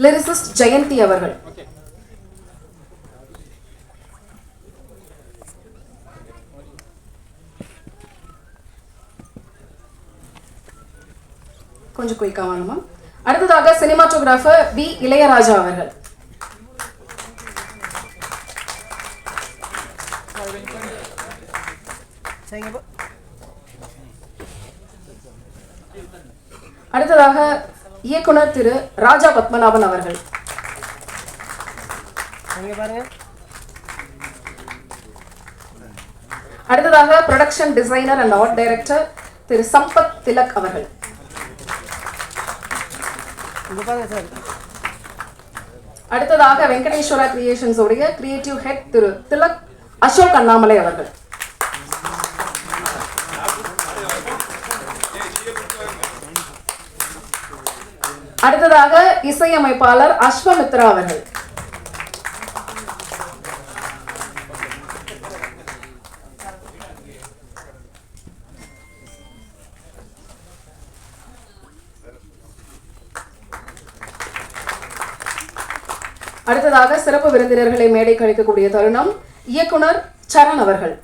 Lyricist Jayanthi அவர்கள். கொஞ்சம் குயிக்கா வாங்கம்மா. அடுத்ததாக சினிமாட்டோகிராஃபர் பி இளையராஜா அவர்கள். அடுத்ததாக இயக்குனர் திரு ராஜா பத்மநாபன் அவர்கள். அடுத்ததாக production designer and art director Thiru Sampath Thilak அவர்கள். அடுத்ததாக வெங்கடேஸ்வரா கிரியேஷன்ஸ் உடைய கிரியேட்டிவ் ஹெட் திரு திலக் அசோக் அண்ணாமலை அவர்கள். அடுத்ததாக இசையமைப்பாளர் அஸ்வமித்ரா அவர்கள். அடுத்ததாக சிறப்பு விருந்தினர்களை மேடை கழிக்கக்கூடிய தருணம் இயக்குனர் சரண் அவர்கள்.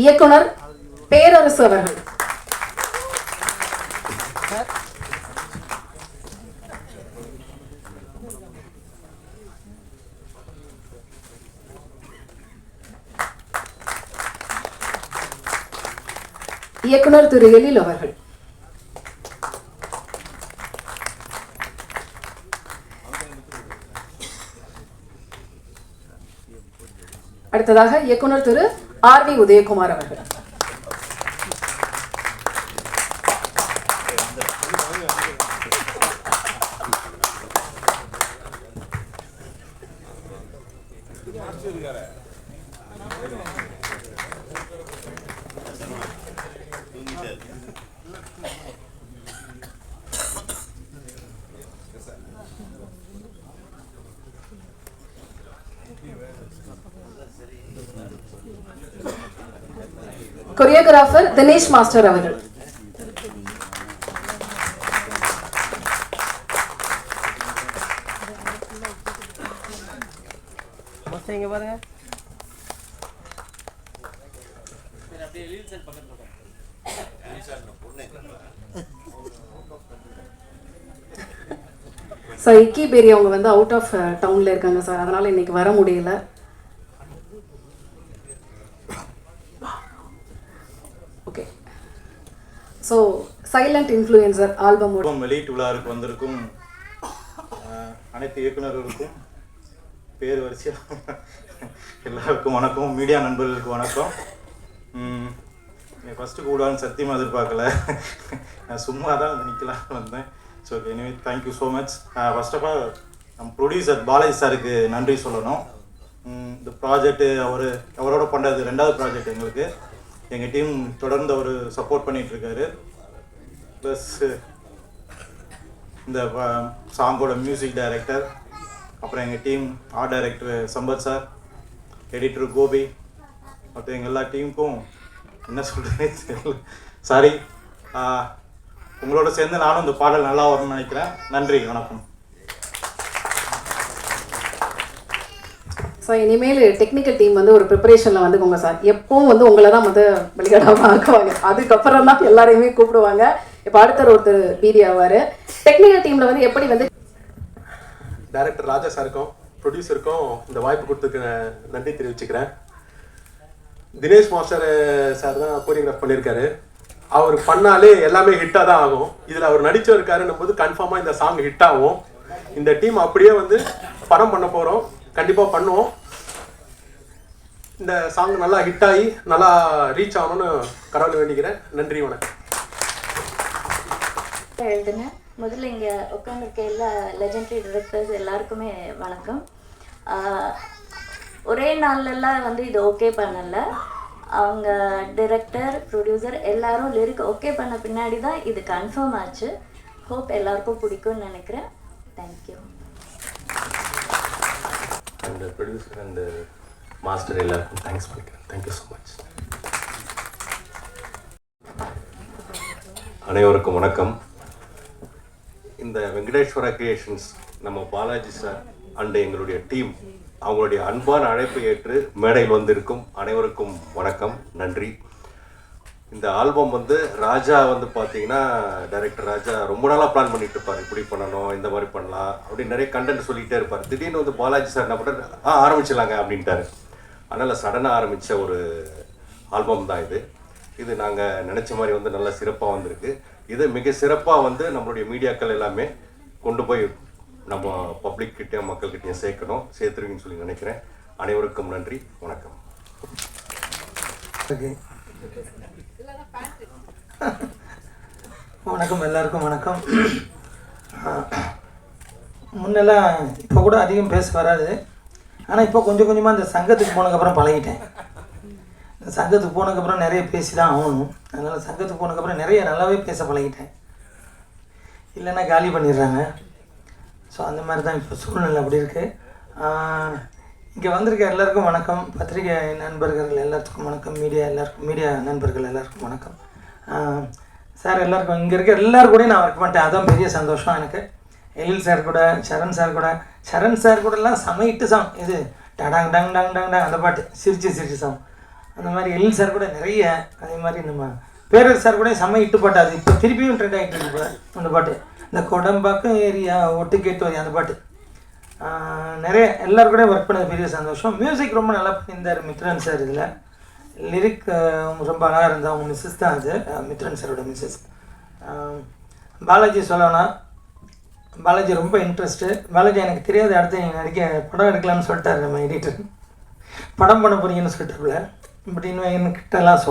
இயக்குனர் பேரரசு அவர்கள். இயக்குனர் திரு எழில் அவர்கள். அடுத்ததாக இயக்குனர் திரு ஆர் வி உதயகுமார் அவர்கள். கொரியோகிராஃபர் தினேஷ் மாஸ்டர் அவர்கள். சார் இக்கி பேரி அவங்க வந்து அவுட் ஆஃப் டவுன்ல இருக்காங்க சார், அதனால இன்னைக்கு வர முடியல. Okay, so silent influencer album வெளியீட்டு விழாவுக்கு வந்திருக்கும் அனைத்து இயக்குநர்களுக்கும் பேர் வரிசையாக எல்லாருக்கும் வணக்கம். மீடியா நண்பர்களுக்கு வணக்கம். ஃபஸ்ட்டு கூடான்னு சத்தியமாக எதிர்பார்க்கல, நான் சும்மா தான் வந்து நிற்கலான்னு வந்தேன். So anyway thank you so much. First of all நம்ம ப்ரொடியூசர் பாலாஜி சாருக்கு நன்றி சொல்லணும். இந்த ப்ராஜெக்ட்டு அவரோட பண்ணுறது 2வது ப்ராஜெக்ட் எங்களுக்கு. எங்கள் டீம் தொடர்ந்து அவர் சப்போர்ட் பண்ணிகிட்ருக்காரு. ப்ளஸ் இந்த சாங்கோட மியூசிக் டைரக்டர், அப்புறம் எங்கள் team art director Sampath sir, editor Gopi, மற்ற எங்கள் எல்லா டீமுக்கும் என்ன சொல்கிறேன் தெரியல, சாரி. உங்களோட சேர்ந்து நானும் இந்த பாடல் நல்லா வரும்னு நினைக்கிறேன். நன்றி, வணக்கம். ஸோ இனிமேல் டெக்னிக்கல் டீம் வந்து ஒரு ப்ரிப்பரேஷனில் வந்துக்கோங்க சார். எப்பவும் வந்து உங்களை தான் வந்து வெளிக்கடாமல் ஆக்குவாங்க, அதுக்கப்புறம் தான் எல்லாரையுமே கூப்பிடுவாங்க. இப்போ ஒருத்தர் பீடி ஆவார். டெக்னிக்கல் டீமில் வந்து எப்படி வந்து டைரக்டர் ராஜா சாருக்கும் ப்ரொடியூசருக்கும் இந்த வாய்ப்பு கொடுத்துக்கு நன்றி தெரிவிச்சுக்கிறேன். தினேஷ் மாஸ்டர் சார் தான் கோரியோகிராஃப் பண்ணியிருக்காரு. அவர் பண்ணாலே எல்லாமே ஹிட்டாக தான் ஆகும். இதில் அவர் நடிச்சிருக்காருன்னும் போது கன்ஃபார்மாக இந்த சாங் ஹிட் ஆகும். இந்த டீம் அப்படியே வந்து படம் பண்ண போகிறோம், கண்டிப்பாக பண்ணுவோம். இந்த சாங் நல்லா ஹிட் ஆகி நல்லா ரீச் ஆகணும்னு கடவுளை வேண்டிக்கிறேன். நன்றி, வணக்கம். எழுதுனேன். முதல்ல இங்கே உட்காந்துருக்க எல்லா லெஜெண்டரி டிரெக்டர்ஸ் எல்லாருக்குமே வணக்கம். ஒரே நாள்லலாம் வந்து இது ஓகே பண்ணலை. அவங்க டிரெக்டர், ப்ரொடியூசர் எல்லாரும் லிரிக் ஓகே பண்ண பின்னாடி தான் இது கன்ஃபார்ம் ஆச்சு. ஹோப் எல்லாருக்கும் பிடிக்கும்னு நினைக்கிறேன். Thank you. And producer and master எல்லாருக்கும் தேங்க்ஸ் பண்ணிக்கிறேன். Thank you so much. அனைவருக்கும் வணக்கம். இந்த வெங்கடேஸ்வரா கிரியேஷன்ஸ் நம்ம பாலாஜி சார் அண்ட் எங்களுடைய டீம் அவங்களுடைய அன்பான அழைப்பை ஏற்று மேடையில் வந்திருக்கும் அனைவருக்கும் வணக்கம், நன்றி. இந்த ஆல்பம் ராஜா பார்த்தீங்கன்னா டைரக்டர் ராஜா ரொம்ப நாளாக பிளான் பண்ணிட்டு இருப்பார், இப்படி பண்ணணும், இந்த மாதிரி பண்ணலாம் அப்படின்னு நிறைய கண்டென்ட் சொல்லிகிட்டே இருப்பார். திடீர்னு பாலாஜி சார் என்ன பண்ணுறாரு, ஆரம்பிச்சிடலாங்க அப்படின்ட்டாரு. அதனால் சடனாக ஆரம்பித்த ஒரு ஆல்பம் தான் இது. இது நாங்கள் நினச்ச மாதிரி நல்லா சிறப்பாக வந்திருக்கு. இது மிக சிறப்பாக நம்மளுடைய மீடியாக்கள் எல்லாமே கொண்டு போய் நம்ம பப்ளிக்கிட்டேயும் மக்கள்கிட்டையும் சேர்த்துருவீங்கன்னு சொல்லி நினைக்கிறேன். அனைவருக்கும் நன்றி, வணக்கம். வணக்கம், எல்லாருக்கும் வணக்கம். முன்னெல்லாம் இப்போ கூட அதிகம் பேச வராது, ஆனால் இப்போ கொஞ்சம் கொஞ்சமாக இந்த சங்கத்துக்கு போனதுக்கப்புறம் பழகிட்டேன். சங்கத்துக்கு போனதுக்கப்புறம் நிறைய பேசி தான் ஆகணும். அதனால் சங்கத்துக்கு போனதுக்கப்புறம் நிறைய நல்லாவே பேச பழகிட்டேன். இல்லைன்னா காலி பண்ணிடுறாங்க. ஸோ அந்த மாதிரி தான் இப்போ சூழ்நிலை அப்படி இருக்குது. இங்கே வந்திருக்க எல்லாருக்கும் வணக்கம். பத்திரிகை நண்பர்கள் எல்லாத்துக்கும் வணக்கம். மீடியா நண்பர்கள் எல்லாருக்கும் வணக்கம். சார் எல்லாருக்கும் இங்கே இருக்க எல்லோரும் கூட நான் ஒர்க் பண்ணிட்டேன், அதுதான் பெரிய சந்தோஷம் எனக்கு. எழில் சார் கூட, சரண் சார் கூடலாம் சமைட்டு சாங், இது டடாங் டங் டங் டங் டங் அந்த பாட்டு சிரிச்சு சாங், அந்த மாதிரி எழில் சார் கூட நிறைய, அதே மாதிரி நம்ம பேரர் சார் கூட செம்ம இட்டு பாட்டு, அது இப்போ திருப்பியும் ட்ரெண்ட் ஆகிட்டு இருக்கு போல அந்த பாட்டு. இந்த கொடம்பாக்கம் ஏரியா ஒட்டு கேட்டு வரி அந்த பாட்டு நிறைய எல்லோரும் கூட ஒர்க் பண்ணது பெரிய சந்தோஷம். மியூசிக் ரொம்ப நல்லா பண்ணியிருந்தார் மித்ரன் சார். இதில் லிரிக் ரொம்ப அழகாக இருந்தால் அவங்க மிஸ்ஸஸ் தான் அது, மித்ரன் சாரோட மிஸ்ஸஸ். பாலாஜி சொல்லணும், பாலாஜி ரொம்ப இன்ட்ரெஸ்ட்டு. பாலாஜி எனக்கு தெரியாது, அடுத்து நீங்கள் படம் எடுக்கலாம்னு சொல்லிட்டாரு நம்ம எடிட்டர். படம் பண்ண போகிறீங்கன்னு சொல்லிட்டாப்புல. பட் இன்னும் என்கிட்டலாம்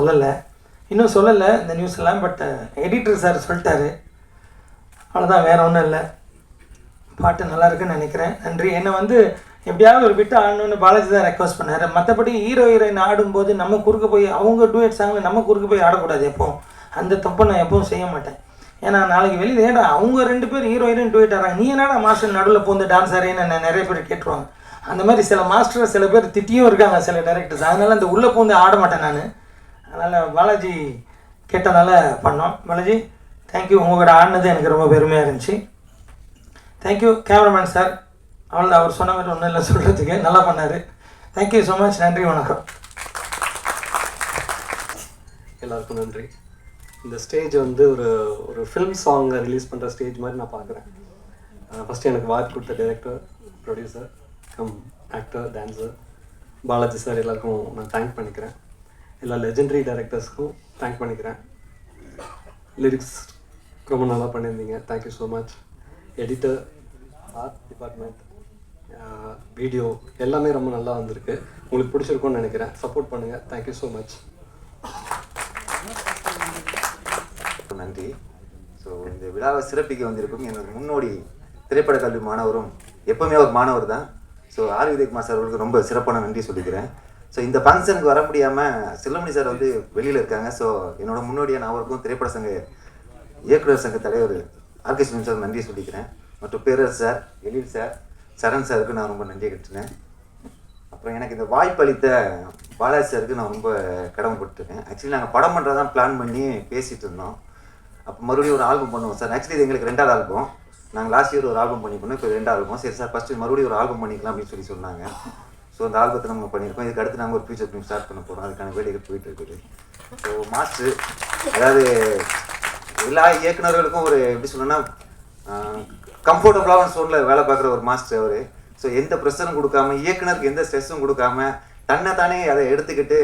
இன்னும் சொல்லலை இந்த நியூஸ் எல்லாம். பட் எடிட்டர் சார் சொல்லிட்டாரு, அவ்வளோதான், வேறு ஒன்றும் இல்லை. பாட்டு நல்லா இருக்குன்னு நினைக்கிறேன். நன்றி. என்னை எப்படியாவது ஒரு பிட்டு ஆடணுன்னு பாலாஜி தான் ரெக்வஸ்ட் பண்ணார். மற்றபடி ஹீரோயின் ஆடும்போது நம்ம குறுக்க போய் அவங்க டூயட் சாங்கில் நம்ம குறுக்க போய் ஆடக்கூடாது எப்போவும். அந்த தப்பை நான் எப்பவும் செய்ய மாட்டேன். ஏன்னா நாளைக்கு வெளியில் ஏடா அவங்க 2 பேர் ஹீரோயினும் டூயட் ஆடுறாங்க, நீ என்னடா மாஸ்டர் நடுவில் போந்து டான்ஸ் ஆடுறேன்னு நிறைய பேர் கேட்டுருவாங்க. அந்த மாதிரி சில மாஸ்டர் சில பேர் திட்டியும் இருக்காங்க, சில டைரக்டர்ஸ். அதனால் அந்த உள்ளே போந்து ஆட மாட்டேன் நான். அதனால் பாலாஜி கேட்டனால பண்ணோம். பாலாஜி தேங்க்யூ, உங்களோட ஆடினது எனக்கு ரொம்ப பெருமையாக இருந்துச்சு. Thank you cameraman sir. அவ்வளோதான், அவர் சொன்ன மாதிரி ஒன்றும் இல்லை சொல்கிறதுக்கு, நல்லா பண்ணார். Thank you so much. நன்றி, வணக்கம். எல்லாருக்கும் நன்றி. இந்த ஸ்டேஜ் ஒரு ஃபிலிம் சாங்கை ரிலீஸ் பண்ணுற ஸ்டேஜ் மாதிரி நான் பார்க்குறேன். ஃபஸ்ட்டு எனக்கு வாய்ப்பு கொடுத்த director, producer actor, dancer Balaji sir எல்லாருக்கும் நான் தேங்க் பண்ணிக்கிறேன். எல்லா லெஜெண்டரி டைரக்டர்ஸ்க்கும் தேங்க் பண்ணிக்கிறேன். லிரிக்ஸ் ரொம்ப நல்லா பண்ணியிருந்தீங்க, thank you so much. Editor, art department, video எல்லாமே ரொம்ப நல்லா வந்திருக்கு. உங்களுக்கு பிடிச்சிருக்கும்னு நினைக்கிறேன். சப்போர்ட் பண்ணுங்கள். Thank you so much. நன்றி. ஸோ இந்த விழாவை சிறப்பிக்க வந்திருக்கும் எனது முன்னோடி திரைப்பட கல்வி மாணவரும் எப்போவுமே ஒரு மாணவர் தான். ஸோ ஆர் விஜயகுமார் சார் அவர்களுக்கு ரொம்ப சிறப்பான நன்றி சொல்லிக்கிறேன். ஸோ இந்த ஃபங்க்ஷனுக்கு வர முடியாமல் செல்வமணி சார் வெளியில் இருக்காங்க. ஸோ என்னோட முன்னோடியான அவருக்கும் திரைப்பட சங்க இயக்குநர் சங்க தலைவர் ஆர்கேஸ்வரன் சார் நன்றி சொல்லிக்கிறேன். மற்றும் பேரர் சார், எழில் சார், சரண் சாருக்கு நான் ரொம்ப நன்றி கட்டுறேன். அப்புறம் எனக்கு இந்த வாய்ப்பு அளித்த பாலாஜி சாருக்கு நான் ரொம்ப கடமைப்பட்டுருக்கேன். ஆக்சுவலி நாங்கள் படம் பண்ணுறதான் பிளான் பண்ணி பேசிகிட்டு இருந்தோம். அப்போ மறுபடியும் ஒரு ஆல்பம் பண்ணுவோம் சார். ஆக்சுவலி இது எங்களுக்கு 2வது ஆல்பம். நாங்கள் லாஸ்ட் இயர் ஒரு ஆல்பம் பண்ணிக்கணும், இப்போ 2 ஆல்பம். சரி சார், ஃபஸ்ட்டு மறுபடியும் ஒரு ஆல்பம் பண்ணிக்கலாம் அப்படின்னு சொன்னாங்க. ஸோ அந்த ஆல்பத்தை நம்ம பண்ணியிருக்கோம். இதுக்கு அடுத்து நாங்கள் ஒரு ஃபியூச்சர் ஃபிலிம் ஸ்டார்ட் பண்ண போகிறோம். அதுக்கான வேலைகள் போயிட்டு இருக்குது. ஸோ மாஸ்டர், அதாவது எல்லா இயக்குநர்களுக்கும் ஒரு எப்படி சொல்லணும்னா கம்ஃபர்டபுளான சோனில் வேலை பார்க்குற ஒரு மாஸ்டர் அவர். ஸோ எந்த ப்ரெஷரும் கொடுக்காம, இயக்குனருக்கு எந்த ஸ்ட்ரெஸ்ஸும் கொடுக்காம, தன்னைத்தானே அதை எடுத்துக்கிட்டு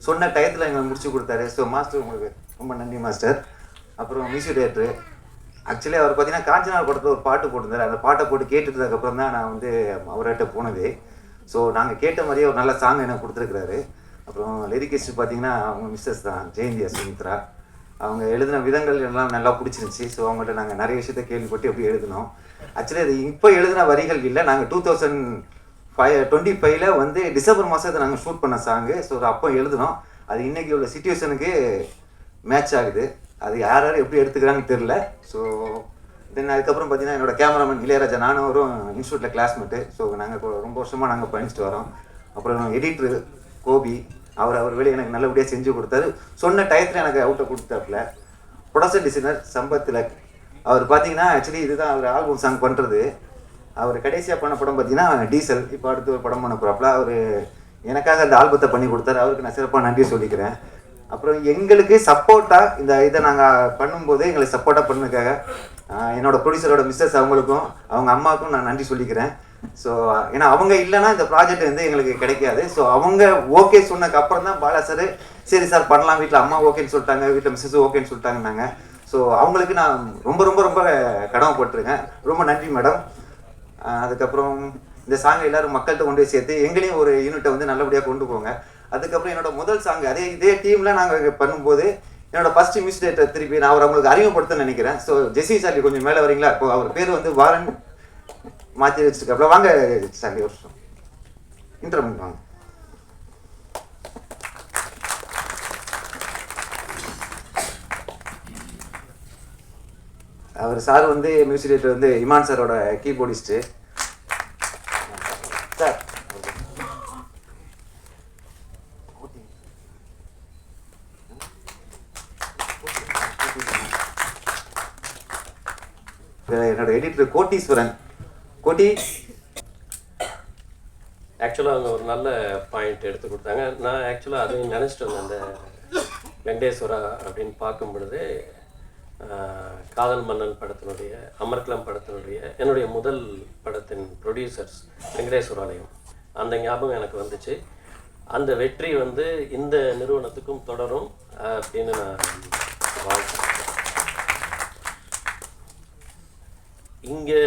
சொன்ன டயத்தில் எங்களை முடிச்சு கொடுத்தாரு. ஸோ மாஸ்டர் உங்களுக்கு ரொம்ப நன்றி மாஸ்டர். அப்புறம் மியூசிக் டைரக்டர், ஆக்சுவலி அவர் பார்த்தீங்கன்னா காஞ்சனா படத்தில் ஒரு பாட்டு போட்டிருந்தார். அந்த பாட்டை போட்டு கேட்டுட்டதுக்கப்புறம் தான் நான் அவர்கிட்ட போனது. ஸோ நாங்கள் கேட்ட மாதிரியே ஒரு நல்ல சாங் எனக்கு கொடுத்துருக்குறாரு. அப்புறம் லிரிக்கிஸ்ட் பார்த்தீங்கன்னா அவங்க மிஸ்ஸஸ் தான், ஜெயந்தி சுமித்ரா. அவங்க எழுதின விதங்கள் எல்லாம் நல்லா பிடிச்சிருந்துச்சி. ஸோ அவங்கள்ட்ட நாங்கள் நிறைய விஷயத்த கேள்விப்பட்டு எப்படி எழுதினோம். ஆக்சுவலி அது இப்போ எழுதின வரிகள் இல்லை, நாங்கள் 2025 டிசம்பர் மாதத்தை நாங்கள் ஷூட் பண்ண சாங்கு. ஸோ அப்போ எழுதினோம். அது இன்றைக்கி உள்ள சிச்சுவேஷனுக்கு மேட்ச் ஆகுது. அது யார் எப்படி எடுத்துக்கிறாங்கன்னு தெரில. ஸோ தென் அதுக்கப்புறம் பார்த்தீங்கன்னா என்னோடய கேமராமேன் இளையராஜா, நானும் ஒரு இன்ஸ்டியூட்டில் கிளாஸ்மேட்டு. ஸோ நாங்கள் ரொம்ப வருஷமாக நாங்கள் பயணிச்சுட்டு வரோம். அப்புறம் எடிட்ரு கோபி, அவர் வேலையை எனக்கு நல்லபடியாக செஞ்சு கொடுத்தாரு. சொன்ன டயத்தில் எனக்கு அவுட்டை கொடுத்தாப்புல. Production designer Sampath Thilak. அவர் பார்த்தீங்கன்னா ஆக்சுவலி இதுதான் அவர் ஆல்பம் சாங் பண்ணுறது. அவர் கடைசியாக பண்ண படம் பார்த்தீங்கன்னா டீசல். இப்போ அடுத்து ஒரு படம் பண்ண போகிறாப்புல. அவர் எனக்காக அந்த ஆல்பத்தை பண்ணி கொடுத்தாரு. அவருக்கு நான் சிறப்பாக நன்றி சொல்லிக்கிறேன். அப்புறம் எங்களுக்கு சப்போர்ட்டாக இந்த இதை நாங்கள் பண்ணும்போது எங்களுக்கு சப்போர்ட்டாக பண்ணதுக்காக என்னோடய ப்ரொடியூசரோட மிஸ்ஸஸ் அவங்களுக்கும் அவங்க அம்மாவுக்கும் நான் நன்றி சொல்லிக்கிறேன். ஸோ ஏன்னா அவங்க இல்லைன்னா இந்த ப்ராஜெக்ட் வந்து எங்களுக்கு கிடைக்காது. ஸோ அவங்க ஓகே சொன்னதுக்கு அப்புறம் தான் பாலா சார் சரி சார் பண்ணலாம், வீட்டில் அம்மா ஓகேன்னு சொல்லிட்டாங்க, வீட்டில் மிஸ்ஸஸ் ஓகேன்னு சொல்லிட்டாங்கன்னாங்க. ஸோ அவங்களுக்கு நான் ரொம்ப ரொம்ப ரொம்ப கடமைப்பட்டிருக்கேன். ரொம்ப நன்றி மேடம். அதுக்கப்புறம் இந்த சாங்கை எல்லோரும் மக்கள்கிட்ட கொண்டு போய் சேர்த்து எங்களையும் ஒரு யூனிட்டை வந்து நல்லபடியாக கொண்டு போங்க. அதுக்கப்புறம் என்னோட முதல் சாங் இதே டீமில் நாங்கள் பண்ணும்போது என்னோட ஃபர்ஸ்ட் மியூசிக் டைரக்டர் திருப்பி நான் அவர் அவங்களுக்கு அறிமுகப்படுத்த நினைக்கிறேன். ஸோ ஜெஸி சார்லி கொஞ்சம் மேலே வரீங்களா? இப்போ அவர் பேர் வந்து வாரன் மாற்றி வச்சுருக்காப்புல. வாங்க சார்லி ஒரு வருஷம் இன்டர்வியூ வாங்க. அவர் சார் வந்து மியூசிக் டைரக்டர் வந்து இமான் சாரோட கீபோர்டிஸ்ட்டு சார். என்னோட எடிட்டர் கோட்டீஸ்வரன். கோட்டி ஆக்சுவலாக அவங்க ஒரு நல்ல பாயிண்ட் எடுத்து கொடுத்தாங்க. நான் ஆக்சுவலாக அதையும் நினச்சிட்டு வந்தேன். அந்த வெங்கடேஸ்வரா அப்படின்னு பார்க்கும் பொழுது காதல் மன்னன் படத்தினுடைய அமர்கலம் படத்தினுடைய என்னுடைய முதல் படத்தின் ப்ரொடியூசர்ஸ் வெங்கடேஸ்வராலயம் அந்த ஞாபகம் எனக்கு வந்துச்சு. அந்த வெற்றி வந்து இந்த நிறுவனத்துக்கும் தொடரும் அப்படின்னு நான் வாழ்த்தேன். இங்கே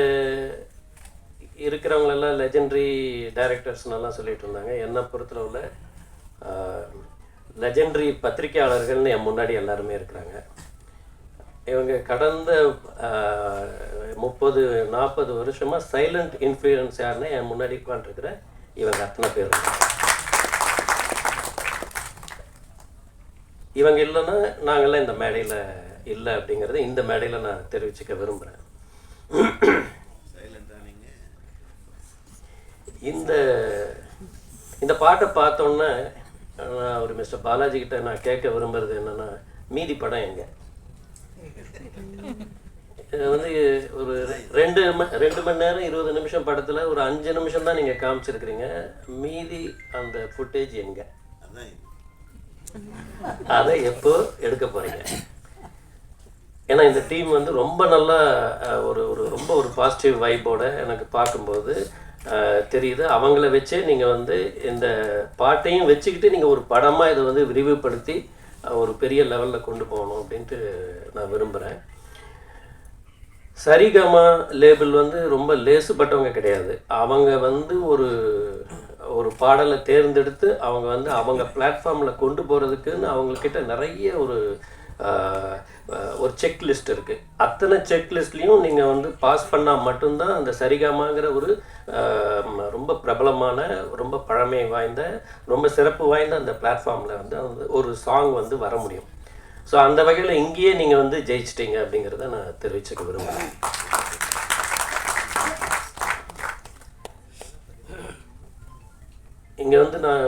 இருக்கிறவங்களெல்லாம் லெஜெண்டரி டைரக்டர்ஸ்னெல்லாம் சொல்லிட்டு இருந்தாங்க. என்னை பொறுத்தளவில் லெஜெண்டரி பத்திரிகையாளர்கள்னு என் முன்னாடி எல்லாருமே இருக்கிறாங்க. இவங்க கடந்த 30-40 வருஷமாக சைலண்ட் இன்ஃப்ளூயன்ஸ் யாருன்னா என் முன்னாடி உட்காந்துருக்கிற இவங்க அத்தனை பேர். இவங்க இல்லைன்னா நாங்கள்லாம் இந்த மேடையில் இல்லை அப்படிங்கிறத இந்த மேடையில் நான் தெரிவிச்சுக்க விரும்புகிறேன். இந்த பாட்டை பார்த்தோன்னே நான் ஒரு மிஸ்டர் பாலாஜி கிட்ட நான் கேட்க விரும்புறது என்னென்னா, மீதி படம் எங்க? வந்து ஒரு 2 மணி நேரம் 20 நிமிஷம் படத்தில் ஒரு 5 நிமிஷம் தான் நீங்கள் காமிச்சிருக்கிறீங்க. மீதி அந்த ஃபுட்டேஜ் எங்க? அதை எப்போ எடுக்க போகிறீங்க? ஏன்னா இந்த டீம் வந்து ரொம்ப நல்லா ரொம்ப ஒரு பாசிட்டிவ் வைப்போட எனக்கு பார்க்கும்போது தெரியுது. அவங்கள வச்சே நீங்கள் வந்து இந்த பாட்டையும் வச்சுக்கிட்டு நீங்கள் ஒரு படமாக இதை வந்து விரிவுபடுத்தி ஒரு பெரிய லெவலில் கொண்டு போகணும் அப்படின்ட்டு நான் விரும்புகிறேன். சரிகமா லேபிள் வந்து ரொம்ப லேசுப்பட்டவங்க கிடையாது. அவங்க வந்து ஒரு பாடலை தேர்ந்தெடுத்து அவங்க வந்து அவங்க பிளாட்ஃபார்மில் கொண்டு போகிறதுக்குன்னு அவங்கக்கிட்ட நிறைய ஒரு செக்லிஸ்ட் இருக்குது. அத்தனை செக்லிஸ்ட்லேயும் நீங்கள் வந்து பாஸ் பண்ணால் மட்டும்தான் அந்த சரிகமாங்கிற ஒரு ரொம்ப பிரபலமான ரொம்ப பழமை வாய்ந்த ரொம்ப சிறப்பு வாய்ந்த அந்த பிளாட்ஃபார்மில் வந்து ஒரு சாங் வந்து வர முடியும். ஸோ அந்த வகையில் இங்கேயே நீங்கள் வந்து ஜெயிச்சிட்டீங்க அப்படிங்கிறத நான் தெரிவிச்சுக்க விரும்புகிறேன். இங்கே வந்து நான்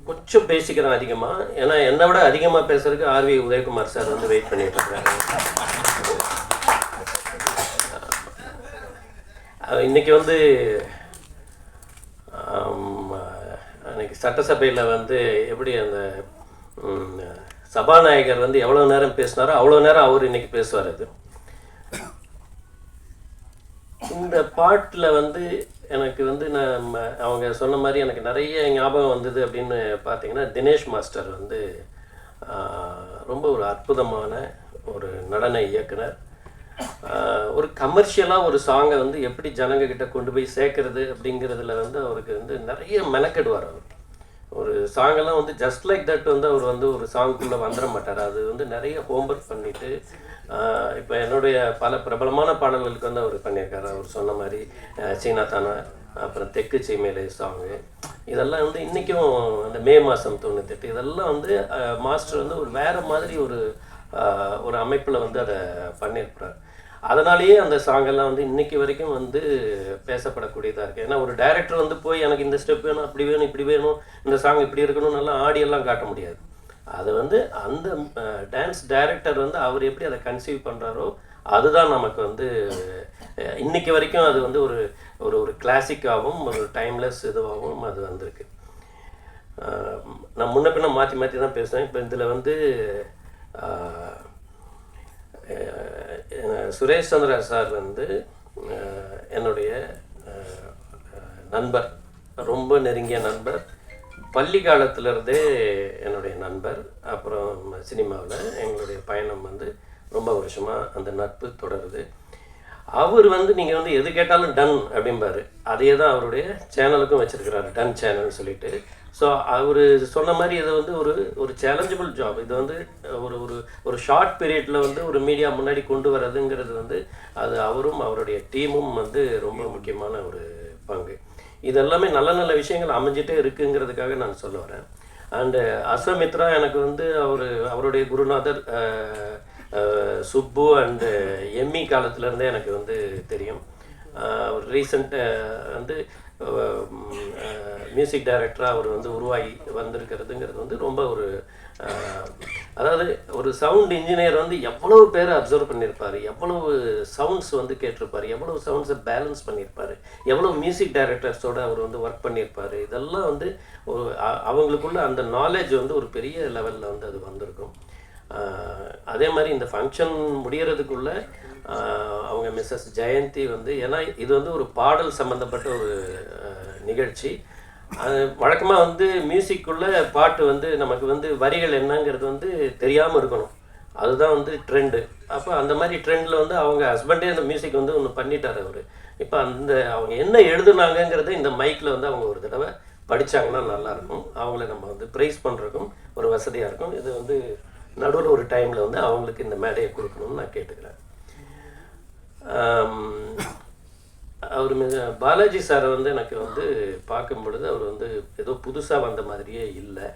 கொஞ்சம் பேசிக்கிறேன் அதிகமாக. ஏன்னா என்னை விட அதிகமாக பேசுறதுக்கு ஆர்வி உதயகுமார் சார் வந்து வெயிட் பண்ணிட்டு இருக்கிறாங்க. இன்னைக்கு வந்து அன்னைக்கு சட்டசபையில் வந்து எப்படி அந்த சபாநாயகர் வந்து எவ்வளோ நேரம் பேசினாரோ அவ்வளோ நேரம் அவர் இன்னைக்கு பேசுவார். அது இந்த பாட்டில் வந்து எனக்கு வந்து அவங்க சொன்ன மாதிரி எனக்கு நிறைய ஞாபகம் வந்தது அப்படின்னு பார்த்தீங்கன்னா, தினேஷ் மாஸ்டர் வந்து ரொம்ப ஒரு அற்புதமான ஒரு நடன இயக்குனர். ஒரு கமர்ஷியலாக ஒரு சாங்கை வந்து எப்படி ஜனங்கக்கிட்ட கொண்டு போய் சேர்க்கறது அப்படிங்கிறதுல வந்து அவருக்கு வந்து நிறைய மெனக்கெடுவார். அவர் ஒரு சாங்கெல்லாம் வந்து ஜஸ்ட் லைக் தட் வந்து அவர் வந்து ஒரு சாங்குக்குள்ளே வந்துட மாட்டார். அது வந்து நிறைய ஹோம்ஒர்க் பண்ணிவிட்டு இப்போ என்னுடைய பல பிரபலமான பாடல்களுக்கு வந்து அவர் பண்ணியிருக்காரு. அவர் சொன்ன மாதிரி சீனா தானா, அப்புறம் தெற்கு சீமையிலே சாங்கு, இதெல்லாம் வந்து இன்றைக்கும் அந்த மே மாதம் 98 இதெல்லாம் வந்து மாஸ்டர் வந்து ஒரு வேறு மாதிரி ஒரு அமைப்பில் வந்து அதை பண்ணியிருக்கிறார். அதனாலேயே அந்த சாங்கெல்லாம் வந்து இன்றைக்கி வரைக்கும் வந்து பேசப்படக்கூடியதாக இருக்குது. ஏன்னா ஒரு டைரக்டர் வந்து போய் எனக்கு இந்த ஸ்டெப் வேணும், அப்படி வேணும், இப்படி வேணும், இந்த சாங் இப்படி இருக்கணும் நல்லா ஆடியெல்லாம் காட்ட முடியாது. அது வந்து அந்த டான்ஸ் டைரக்டர் வந்து அவர் எப்படி அதை கன்சீவ் பண்ணுறாரோ அதுதான் நமக்கு வந்து இன்னைக்கு வரைக்கும் அது வந்து ஒரு ஒரு ஒரு கிளாசிக்காகவும் ஒரு டைம்லெஸ் இதுவாகவும் அது வந்திருக்கு. நான் முன்ன பின்ன மாற்றி மாற்றி தான் பேசுவேன். இப்போ இதில் வந்து சுரேஷ் சந்திரா சார் வந்து என்னுடைய நண்பர், ரொம்ப நெருங்கிய நண்பர், பள்ளி காலத்திலேருந்தே என்னுடைய நண்பர். அப்புறம் சினிமாவில் எங்களுடைய பயணம் வந்து ரொம்ப வருஷமாக அந்த நட்பு தொடருது. அவர் வந்து நீங்கள் வந்து எது கேட்டாலும் டன் அப்படிம்பார். அதே தான் அவருடைய சேனலுக்கும் வச்சுருக்கிறாரு, டன் சேனல்னு சொல்லிட்டு. ஸோ அவர் சொன்ன மாதிரி இது வந்து ஒரு ஒரு சேலஞ்சபிள் ஜாப். இது வந்து ஒரு ஒரு ஒரு ஷார்ட் பீரியடில் வந்து ஒரு மீடியா முன்னாடி கொண்டு வரதுங்கிறது வந்து அது அவரும் அவருடைய டீமும் வந்து ரொம்ப முக்கியமான ஒரு பங்கு. இதெல்லாமே நல்ல நல்ல விஷயங்கள் அமைஞ்சிட்டே இருக்குங்கிறதுக்காக நான் சொல்ல வரேன். அண்டு அஸ்வமித்ரா எனக்கு வந்து அவருடைய குருநாதர் சுப்பு அண்டு எம்மி காலத்துலேருந்தே எனக்கு வந்து தெரியும். அவர் ரீசெண்ட் வந்து மியூசிக் டைரக்டராக அவர் வந்து உருவாகி வந்திருக்கிறதுங்கிறது வந்து ரொம்ப ஒரு அதாவது ஒரு சவுண்ட் இன்ஜினியர் வந்து எவ்வளவு பேரை அப்சர்வ் பண்ணியிருப்பார், எவ்வளவு சவுண்ட்ஸ் வந்து கேட்டிருப்பார், எவ்வளவு சவுண்ட்ஸை பேலன்ஸ் பண்ணியிருப்பார், எவ்வளோ மியூசிக் டைரக்டர்ஸோடு அவர் வந்து ஒர்க் பண்ணியிருப்பார். இதெல்லாம் வந்து ஒரு அவங்களுக்குள்ள அந்த நாலேஜ் வந்து ஒரு பெரிய லெவலில் வந்து அது வந்திருக்கும். அதே மாதிரி இந்த ஃபங்க்ஷன் முடிகிறதுக்குள்ளே அவங்க மிஸ்ஸஸ் ஜெயந்தி வந்து, ஏன்னா இது வந்து ஒரு பாடல் சம்மந்தப்பட்ட ஒரு நிகழ்ச்சி. அது வழக்கமாக வந்து மியூசிக்குள்ளே பாட்டு வந்து நமக்கு வந்து வரிகள் என்னங்கிறது வந்து தெரியாமல் இருக்கணும், அதுதான் வந்து ட்ரெண்டு. அப்போ அந்த மாதிரி ட்ரெண்டில் வந்து அவங்க ஹஸ்பண்டே அந்த மியூசிக் வந்து ஒன்று பண்ணிட்டார் அவர். இப்போ அந்த அவங்க என்ன எழுதுனாங்கங்கிறத இந்த மைக்கில் வந்து அவங்க ஒரு தடவை படித்தாங்கன்னா நல்லாயிருக்கும். அவங்கள நம்ம வந்து ப்ரைஸ் பண்ணுறதுக்கும் ஒரு வசதியாக இருக்கும். இது வந்து நடுவில் ஒரு டைமில் வந்து அவங்களுக்கு இந்த மேடையை கொடுக்கணும்னு நான் கேட்டுக்கிறேன். அவர் பாலாஜி சாரை வந்து எனக்கு வந்து பார்க்கும் பொழுது அவர் வந்து ஏதோ புதுசாக வந்த மாதிரியே இல்லை.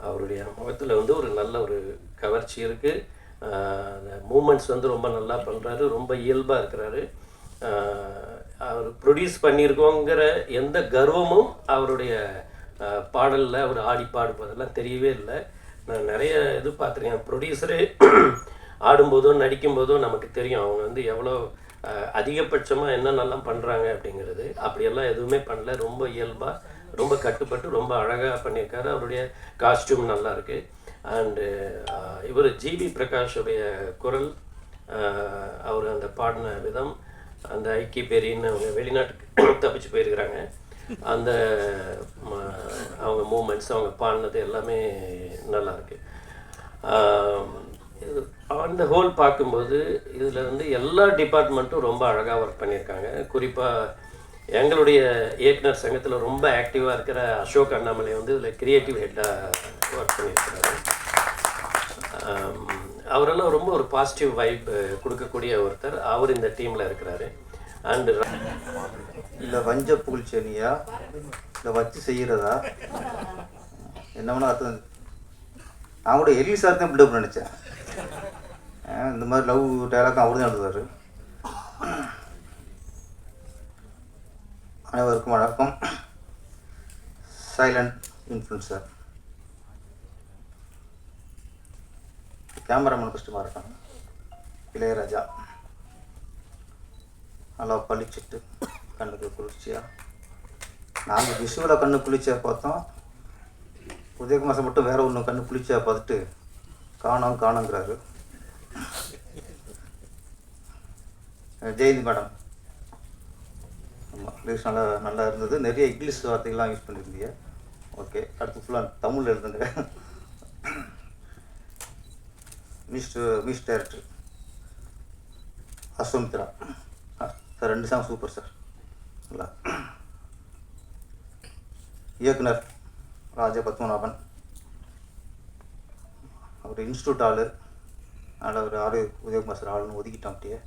அவருடைய முகத்தில் வந்து ஒரு நல்ல ஒரு கவர்ச்சி இருக்குது. அந்த மூமெண்ட்ஸ் வந்து ரொம்ப நல்லா பண்ணுறாரு, ரொம்ப இயல்பாக இருக்கிறாரு. அவர் ப்ரொடியூஸ் பண்ணியிருக்கோங்கிற எந்த கர்வமும் அவருடைய பாடலில் அவர் ஆடி பாடுவதெல்லாம் தெரியவே இல்லை. நான் நிறைய இது பார்த்துருக்கேன். ப்ரொடியூசரு ஆடும்போதோ நடிக்கும்போதோ நமக்கு தெரியும் அவங்க வந்து எவ்வளோ அதிகபட்சமாக என்னென்னலாம் பண்ணுறாங்க அப்படிங்கிறது. அப்படியெல்லாம் எதுவுமே பண்ணல, ரொம்ப இயல்பாக, ரொம்ப கட்டுப்பட்டு, ரொம்ப அழகாக பண்ணியிருக்காரு. அவருடைய காஸ்டியூம் நல்லா இருக்குது. அண்டு இவர் ஜிவி பிரகாஷுடைய குரல், அவர் அந்த பாடின விதம், அந்த ஐக்கி பெரின்னு அவங்க வெளிநாட்டுக்கு தப்பிச்சு போயிருக்கிறாங்க, அந்த அவங்க மூமெண்ட்ஸ், அவங்க பாடினது எல்லாமே நல்லாயிருக்கு. அந்த ஹோல் பார்க்கும்போது இதில் வந்து எல்லா டிபார்ட்மெண்ட்டும் ரொம்ப அழகாக ஒர்க் பண்ணியிருக்காங்க. குறிப்பாக எங்களுடைய இயக்குனர் சங்கத்தில் ரொம்ப ஆக்டிவாக இருக்கிற அசோக் அண்ணாமலை வந்து இதில் கிரியேட்டிவ் ஹெட்டாக ஒர்க் பண்ணியிருக்கிறாரு. அவரெல்லாம் ரொம்ப ஒரு பாசிட்டிவ் வைப் கொடுக்கக்கூடிய ஒருத்தர். அவர் இந்த டீமில் இருக்கிறாரு. அண்டு இல்லை வஞ்ச புகழ்ச்சேனியா இல்லை வச்சு செய்கிறதா என்ன வேணா அர்த்தம். நான் கூட எலி சார் தான் பில்டப் நினச்சேன். இந்த மாதிரி லவ் டைலாக் அவர் தான் எழுதுவார். அனைவருக்கும் வணக்கம். சைலண்ட் இன்ஃப்ளூன்சர் கேமராமேன் கஷ்டமாக இருக்காங்க. இளையராஜா நல்லா பளிச்சிட்டு கண்ணுக்கு குளிர்ச்சியாக. நாங்கள் விஷுவலாக கண்ணு குளிர்ச்சியாக பார்த்தோம். உதயகுமார் மட்டும் வேறு ஒன்று கண்ணு குளிர்ச்சியாக பார்த்துட்டு காணுங்கிறாரு. ஜெயந்தி மேடம், ஆமாம் இங்கிலீஷ் நல்லா இருந்தது. நிறைய இங்கிலீஷ் வார்த்தைகள்லாம் யூஸ் பண்ணியிருந்தீங்க. ஓகே, அடுத்து ஃபுல்லாக தமிழ் எழுதுங்க. Miss director Aswamithra sir, 2 song super sir. நல்லா. இயக்குனர் ராஜா பத்மநாபன், அவர் இன்ஸ்டியூட் ஆள், அதனால் ஒரு ஆள் உதயகுமார் சார் ஆளுன்னு ஒதுக்கிட்டோம். அப்படியே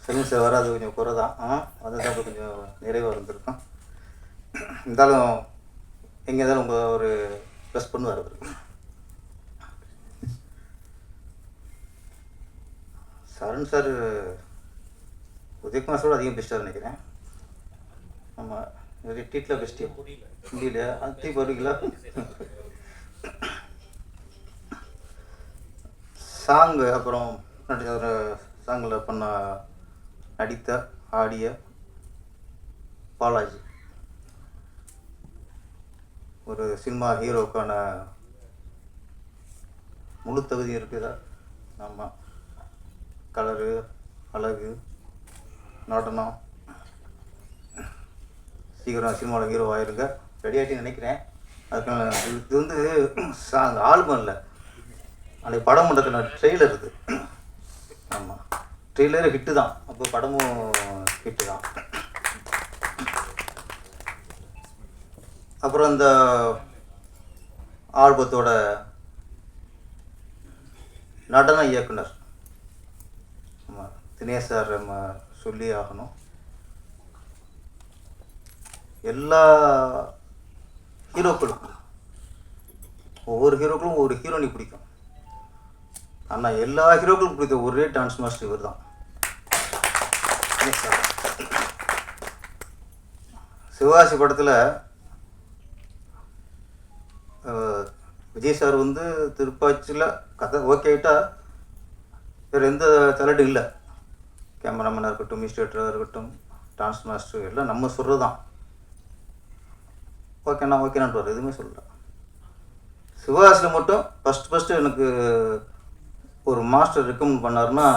செல்வம் சார் வராது, கொஞ்சம் குறை தான். அதுதான் கொஞ்சம் நிறைவாக இருந்திருக்கும். இருந்தாலும் எங்கே இருந்தாலும் உங்கள் ஒரு ப்ளஸ் பண்ணுவார் அவர். சரண் சார் உதயகுமார் சாரோட அதிகம் பெஸ்ட்டாக நினைக்கிறேன். ஆமாம், நிறைய டீட்டில் பெஸ்ட்டு முடியல. அது வருவீங்களா? சாங்கு அப்புறம் ஒரு சாங்கில் நடித்த ஆடிய பாலாஜி ஒரு சினிமா ஹீரோக்கான முழு தகுதி இருக்குதா? ஆமாம். கலரு, அழகு, நடனம், சீக்கிரம் சினிமாவில் ஹீரோ ஆயிருங்க. ரெடி ஆகிட்டு நினைக்கிறேன். அதுக்கான இது வந்து சாங் ஆல்பம் இல்லை, அன்றைக்கி படம் பண்ணுறதுக்கான ட்ரெய்லர் இருக்குது. ஆமாம், ட்ரெய்லரு ஹிட்டு தான், அப்போ படமும் ஹிட்டு தான். அப்புறம் இந்த ஆல்பத்தோட நடன இயக்குனர் தினேஷ் சார் நம்ம சொல்லி ஆகணும். எல்லா ஹீரோக்களுக்கும் ஒவ்வொரு ஹீரோக்களும் ஒரு ஹீரோனி பிடிக்கும். ஆனால் எல்லா ஹீரோக்களுக்கும் பிடித்த ஒரே டான்ஸ் மாஸ்டர் இவர் தான், தினேஷ் சார். சிவாசி படத்தில் விஜய் சார் வந்து திருப்பாச்சியில் கதை ஓகே ஆகிட்டால் வேறு எந்த தலடும் இல்லை. கேமராமேனாக இருக்கட்டும், மினிஸ்ட்ரேட்டராக இருக்கட்டும், டான்ஸ் மாஸ்டர் எல்லாம் நம்ம சொல்கிறது தான். ஓகேண்ணா ஓகேண்ணான்ட்டு எதுவுமே சொல்லல. சிவகாசியில் மட்டும் ஃபஸ்ட்டு எனக்கு ஒரு மாஸ்டர் ரெக்கமெண்ட் பண்ணாருன்னா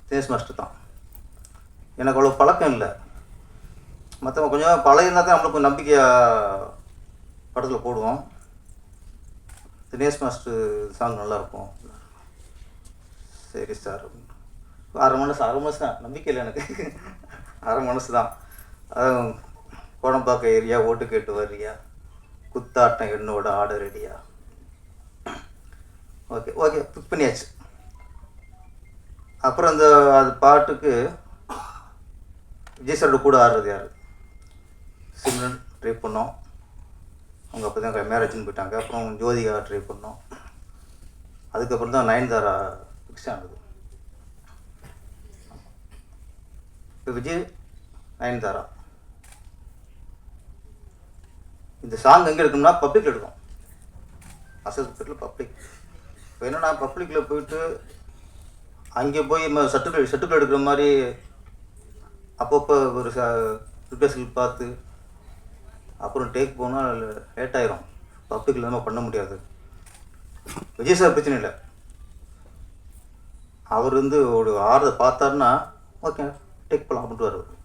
தினேஷ் மாஸ்டர் தான். எனக்கு அவ்வளோ பழக்கம் இல்லை, மற்றவங்க கொஞ்சம் பழகிருந்தால் தான் நம்மளுக்கு நம்பிக்கையாக படத்தில் போடுவோம். தினேஷ் மாஸ்டர் சாங் நல்லாயிருக்கும், சரி சார். அரை மனசு தான், நம்பிக்கை இல்லை எனக்கு, அரை மனசு தான். கோடம்பாக்கம் ஏரியா, ஓட்டு கேட்டு வர்றியா, குத்தாட்டம் என்னோட ஆர்டர் ரெடியா. ஓகே ஓகே புக் பண்ணியாச்சு. அப்புறம் அந்த அது பாட்டுக்கு விஜய் சாரோட கூட ஆடுறது யார்? சிம்ரன் ட்ரை பண்ணோம், அவங்க அப்போ தான் மேரேஜ்னு போயிட்டாங்க. அப்புறம் ஜோதிகா ட்ரை பண்ணோம், அதுக்கப்புறம் தான் நயன்தாரா ஃபிக்ஸ் ஆனது. இப்போ விஜய் நயன்தாரா இந்த சாங் எங்கே எடுக்கணும்னா பப்ளிக் எடுக்கும், அசஸ்பெட்டில் பப்ளிக். இப்போ என்னன்னா பப்ளிக்கில் போயிட்டு அங்கே போய் சர்டிஃபிகேட் எடுக்கிற மாதிரி அப்பப்போ ஒரு ரிஹர்சல் பார்த்து அப்புறம் டேக் போனால் லேட் ஆயிரும், பப்ளிக்கில் நம்ம பண்ண முடியாது. விஜய் சார் பிரச்சனை இல்லை, அவர் வந்து ஒரு ஆர்டர் பார்த்தாருன்னா ஓகே டேக் போகலாம் அப்படின்ட்டு வருவார்.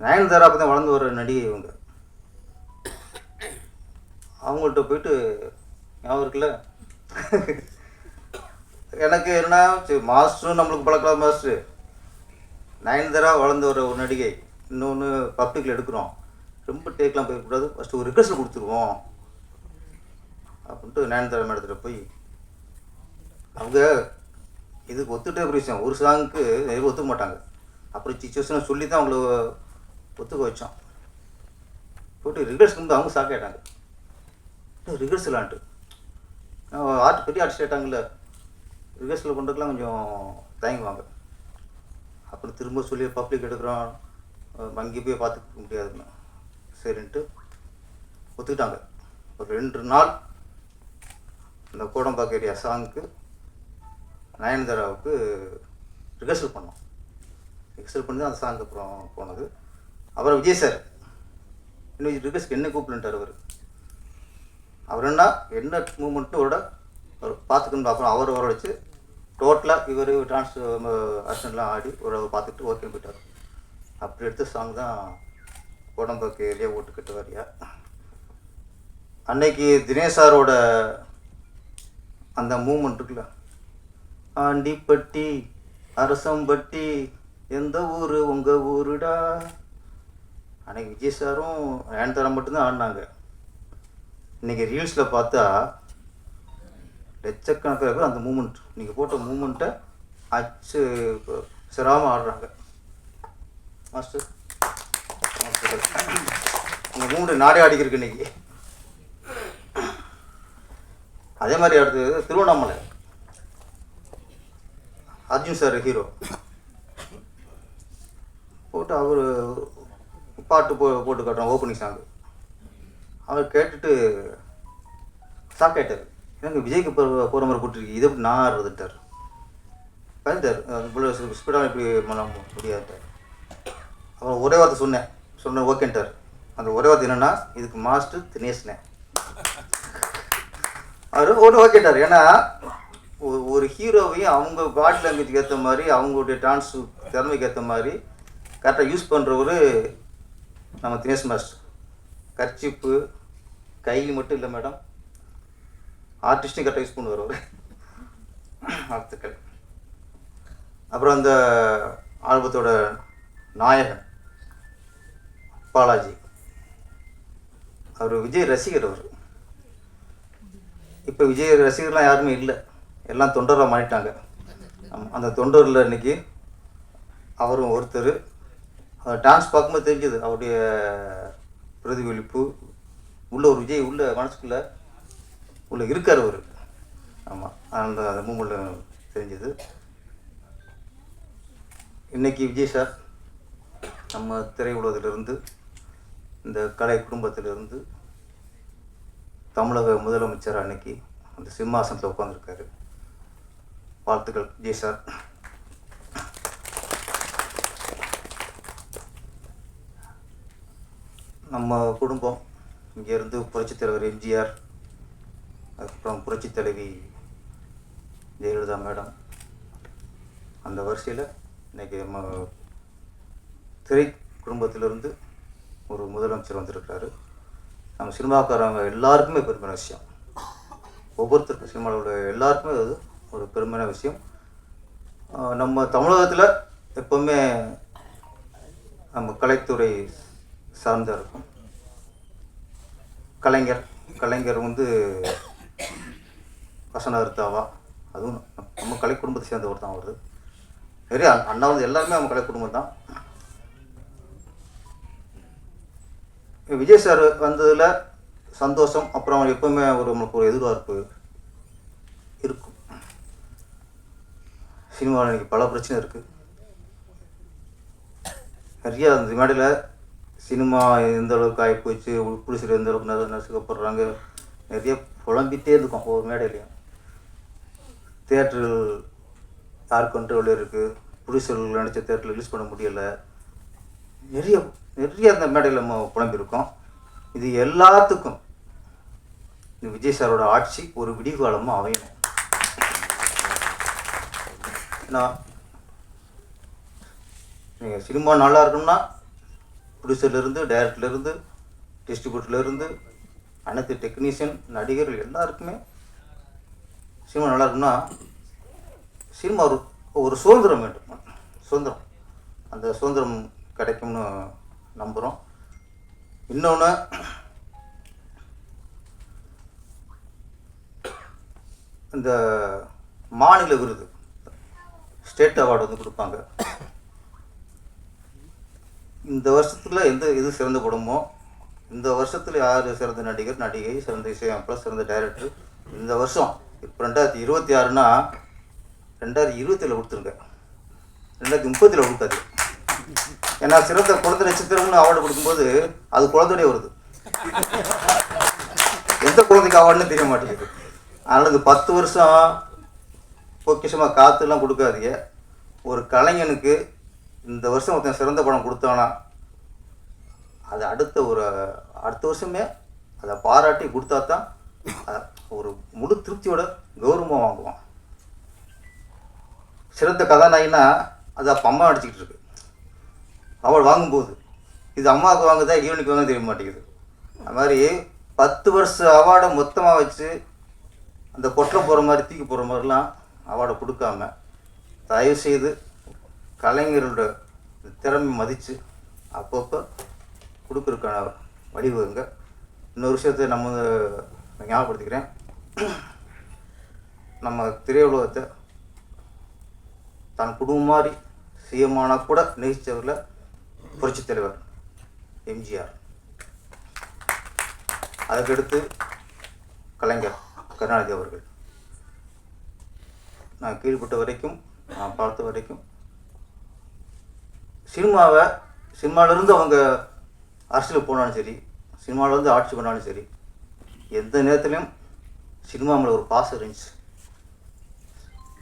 நயன்தாரா அப்போ தான் வளர்ந்து வர நடிகை இவங்க, அவங்கள்ட்ட போயிட்டு ஞாபகம் இருக்குல்ல எனக்கு என்ன மாஸ்டரும் நம்மளுக்கு பழக்கலாம். மாஸ்டர் நயன்தாரா வளர்ந்து வர ஒரு நடிகை, இன்னொன்று பப்ளிக்கில் எடுக்கிறோம், ரொம்ப டேக்லாம் போயிடக்கூடாது, ஃபஸ்ட்டு ஒரு ரிக்வெஸ்ட் கொடுத்துருவோம் அப்படின்ட்டு நயன்தாரா மேடத்தில் போய் அவங்க இதுக்கு ஒத்துட்டே ஒரு விஷயம். ஒரு சாங்குக்கு நிறைய ஒத்துக்க மாட்டாங்க, அப்புறம் சிச்சுவேஷனை சொல்லி தான் அவங்கள ஒத்துக்க வச்சோம். போய்ட்டு ரிக்வெஸ்ட் வந்து அவங்க ஷாக் ஆகிட்டாங்க, ரிஹர்சலான்ட்டு பெரிய ஆர்டிஸ்ட் ஆகிட்டாங்கல்ல, ரிஹர்சல் பண்ணுறதுக்குலாம் கொஞ்சம் தயங்குவாங்க. அப்புறம் திரும்ப சொல்லி பப்ளிக் எடுக்கிறோம், அங்கே போய் பார்த்துக்க முடியாதுன்னு சரின்ட்டு ஒத்துக்கிட்டாங்க. ஒரு 2 நாள் இந்த கோடம்பாக்கம் ஏரியா சாங்குக்கு நயன்தாராவுக்கு ரிஹர்சல் பண்ணோம். ரிஹர்சல் பண்ணி தான் அந்த சாங்கு அப்புறம் போனது. அப்புறம் விஜய் சார் இன்னும் ரிஹர்சலுக்கு என்ன கூப்பிட்டுட்டார். அவர் என்ன மூமெண்ட்டு அவரோட பார்த்துக்கணும். அப்புறம் அவர் வச்சு டோட்டலாக இவர் டான்ஸ் அர்ஷன்லாம் ஆடி ஒரு பார்த்துட்டு ஓகே போயிட்டார். அப்படி எடுத்த சாங் தான் கோடம்பாக்கம் ஏரியா, ஓட்டு கட்டு வரியா. அன்னைக்கு தினேஷ் சாரோட அந்த மூமெண்ட் இருக்குல்ல, ஆண்டிப்பட்டி அரசம்பட்டி எந்த ஊர் உங்கள் ஊருடா, அன்னைக்கு விஜய் சாரும் நயன்தாரா மட்டும்தான் ஆடினாங்க. இன்றைக்கி ரீல்ஸில் பார்த்தா லட்சக்கணக்கான பேர் அந்த மூமெண்ட், நீங்கள் போட்ட மூமெண்ட்டை அச்சு சிராமல் ஆடுறாங்க. மாஸ்டர் உங்கள் மூமெண்ட்டு நாடே ஆடிக்கிருக்கு இன்றைக்கி. அதே மாதிரி அடுத்தது திருவண்ணாமலை அர்ஜுன் சார் ஹீரோ போட்டு அவர் பாட்டு போட்டு காட்டுறோம் ஓப்பனிங் சாங்கு. அவர் கேட்டுட்டு ஷாக் ஆகிட்டார், எனக்கு விஜய்க்கு போகிற மாதிரி போட்டிருக்கு, இதை எப்படி நான் ஆடுறதுட்டார். பயந்துட்டார், இவ்வளோ ஸ்பீடாக இப்படி முடியாதுட்டார். அப்புறம் ஒரே வார்த்தை சொன்னேன் ஓகேன்ட்டார். அந்த ஒரே வார்த்தை என்னென்னா, இதுக்கு மாஸ்டர் தினேஷ்னே. அவர் ஓகேட்டார். ஏன்னா ஒரு ஹீரோவையும் அவங்க பாடி லாங்குவேஜுக்கு ஏற்ற மாதிரி, அவங்களுடைய டான்ஸ் திறமைக்கு ஏற்ற மாதிரி கரெக்டாக யூஸ் பண்ணுறவர் நம்ம தினேஷ் மாஸ்டர். கர்ச்சிப்பு கையில் மட்டும் இல்லை மேடம், ஆர்டிஸ்ட்டையும் கரெக்டாக யூஸ் பண்ணுவார் அவர். வாழ்த்துக்கள். அப்புறம் அந்த ஆல்பத்தோட நாயகன் பாலாஜி, அவர் விஜய் ரசிகர். அவர் இப்போ விஜய் ரசிகர்லாம் யாருமே இல்லை, எல்லாம் தொண்டராக மாறிட்டாங்க. அந்த தொண்டரில் இன்னைக்கு அவரும் ஒருத்தர். டான்ஸ் பார்க்கும்போது தெரிஞ்சது அவருடைய பிரதிபலிப்பு. உள்ள ஒரு விஜய் உள்ள மனசுக்குள்ளே உள்ள இருக்கார் அவர். ஆமாம், அந்த மூமெண்ட்டில் தெரிஞ்சது. இன்றைக்கி விஜய் சார் நம்ம திரையுலகத்திலிருந்து, இந்த கலை குடும்பத்திலிருந்து தமிழக முதலமைச்சர் அன்னைக்கு அந்த சிம்மாசனத்தில் உட்காந்துருக்காரு. வாழ்த்துக்கள் விஜய் சார். நம்ம குடும்பம் இங்கேருந்து புரட்சித் தலைவர் எம்ஜிஆர், அதுக்கப்புறம் புரட்சித் தலைவி ஜெயலலிதா மேடம், அந்த வரிசையில் இன்றைக்கி நம்ம திரை குடும்பத்திலிருந்து ஒரு முதலமைச்சர் வந்திருக்கிறாரு. நம்ம சினிமாக்காரங்க எல்லாருக்குமே பெருமையான விஷயம். ஒவ்வொருத்தருக்கும் சினிமாவில் உள்ள எல்லாருக்குமே அது ஒரு பெருமையான விஷயம். நம்ம தமிழகத்தில் எப்போவுமே நம்ம கலைத்துறை சார்ந்தா இருக்கும். கலைஞர் வந்து வசனகர்த்தாவா, அதுவும் நம்ம கலை குடும்பத்தை சேர்ந்தவர் தான் வருது. நிறைய அண்ணா வந்து எல்லாருமே நம்ம கலை குடும்பம் தான். விஜய் சார் வந்ததில் சந்தோஷம். அப்புறம் எப்போவுமே நம்மளுக்கு ஒரு எதிர்பார்ப்பு இருக்கும். சினிமாவில் இன்றைக்கி பல பிரச்சனை இருக்குது. நிறையா அந்த மேடையில் சினிமா எந்த அளவுக்கு ஆகி போச்சு, புலிசர் எந்த அளவுக்கு நசுக்கப்படுறாங்க, நிறைய புலம்பிகிட்டே இருக்கும் ஒவ்வொரு மேடையிலையும். தியேட்டர்கள் யார் கண்ட்ரோல் இருக்குது, புலிசர்கள் நினச்ச தியேட்டரில் ரிலீஸ் பண்ண முடியலை, நிறைய அந்த மேடையில் நம்ம புலம்பியிருக்கோம். இது எல்லாத்துக்கும் இந்த விஜய் சாரோட ஆட்சி ஒரு விடிகாலமாக அமையணும். ஏன்னா நீங்கள் சினிமா நல்லா இருக்கணும்னா ப்ரொடியூசர்லேருந்து, டைரக்டர்லேருந்து, டிஸ்ட்ரிபியூட்டர்லேருந்து, அனைத்து டெக்னீஷியன், நடிகர்கள் எல்லாருக்குமே சினிமா நல்லா இருக்குன்னா சினிமா ஒரு சுதந்திரம் வேண்டும். சுதந்திரம், அந்த சுதந்திரம் கிடைக்கும்னு நம்புகிறோம். இன்னொன்று, இந்த மாநில விருது, ஸ்டேட் அவார்டு வந்து கொடுப்பாங்க. இந்த வருஷத்தில் எது சிறந்த படமோ, இந்த வருஷத்தில் யார் சிறந்த நடிகை, சிறந்த இசையமைப்பாளர், சிறந்த டைரக்டர், இந்த வருஷம் இப்போ 2026னா 2027 கொடுத்துருங்க, 2030 கொடுக்காது. ஏன்னா சிறந்த குழந்தை நட்சத்திரம்னு அவார்டு கொடுக்கும்போது அது குழந்தையோடய வருது, எந்த குழந்தைக்கு அவார்டுன்னு தெரிய மாட்டேங்குது. அதனால் இந்த 10 வருஷம் பொக்கிஷமாக காற்றுலாம் கொடுக்காதீங்க. ஒரு கலைஞனுக்கு இந்த வருஷம் ஒருத்தன் சிறந்த படம் கொடுத்தானா அது அடுத்த வருஷமே அதை பாராட்டி கொடுத்தா தான் ஒரு முழு திருப்தியோட கௌரவமாக வாங்குவான். சிறந்த கதாநாயகினா அது அப்போ அம்மா நடிச்சிக்கிட்டு இருக்கு, அவள் வாங்கும்போது இது அம்மாவுக்கு வாங்குதா ஈவனுக்கு வாங்க தெரிய மாட்டேங்குது. அது மாதிரி 10 வருஷ அவார்டை மொத்தமாக வச்சு அந்த கொட்டை போகிற மாதிரி தூக்கி போகிற மாதிரிலாம் அவார்டை கொடுக்காம தயவுசெய்து கலைஞரோட திறமை மதித்து அப்பப்போ கொடுக்குறதுக்கான வழிவகுங்க. இன்னொரு விஷயத்தை நம்ம ஞாபகப்படுத்திக்கிறேன். நம்ம திரையுலகத்தை தன் குடும்பம் மாதிரி சிஎம்மானா கூட நேசித்தவரில் புரட்சித் தலைவர் எம்ஜிஆர், அதுக்கடுத்து கலைஞர் கருணாநிதி அவர்கள். நான் கீழ்பட்ட வரைக்கும், நான் பார்த்த வரைக்கும் சினிமாவிலேருந்து அவங்க அரசியலுக்கு போனாலும் சரி, சினிமாவிலேருந்து ஆட்சி பண்ணாலும் சரி, எந்த நேரத்துலையும் சினிமா மேலே ஒரு பாசம் இருந்துச்சு,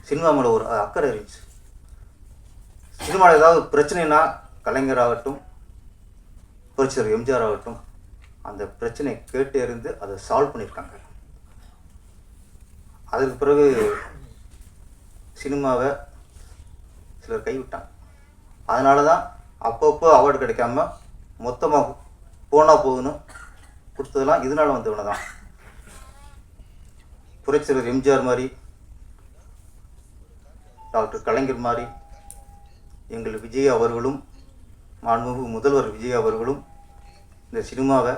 சினிமா மேலே ஒரு அக்கறை இருந்துச்சு. சினிமாவில் ஏதாவது பிரச்சனைனா கலைஞராகட்டும், புரட்சியாளர் எம்ஜிஆர் ஆகட்டும், அந்த பிரச்சனையை கேட்டு அறிந்து அதை சால்வ் பண்ணியிருக்காங்க. அதுக்கு பிறகு சினிமாவை சிலர் கைவிட்டாங்க. அதனால தான் அப்பப்போ அவார்டு கிடைக்காம மொத்தமாக போனால் போகுதுன்னு கொடுத்ததெல்லாம் இதனால் வந்தவன தான். புரட்சியாளர் எம்ஜிஆர் மாதிரி, டாக்டர் கலைஞர் மாதிரி, எங்கள் விஜய் அவர்களும், மாண்புமிகு முதல்வர் விஜய் அவர்களும் இந்த சினிமாவை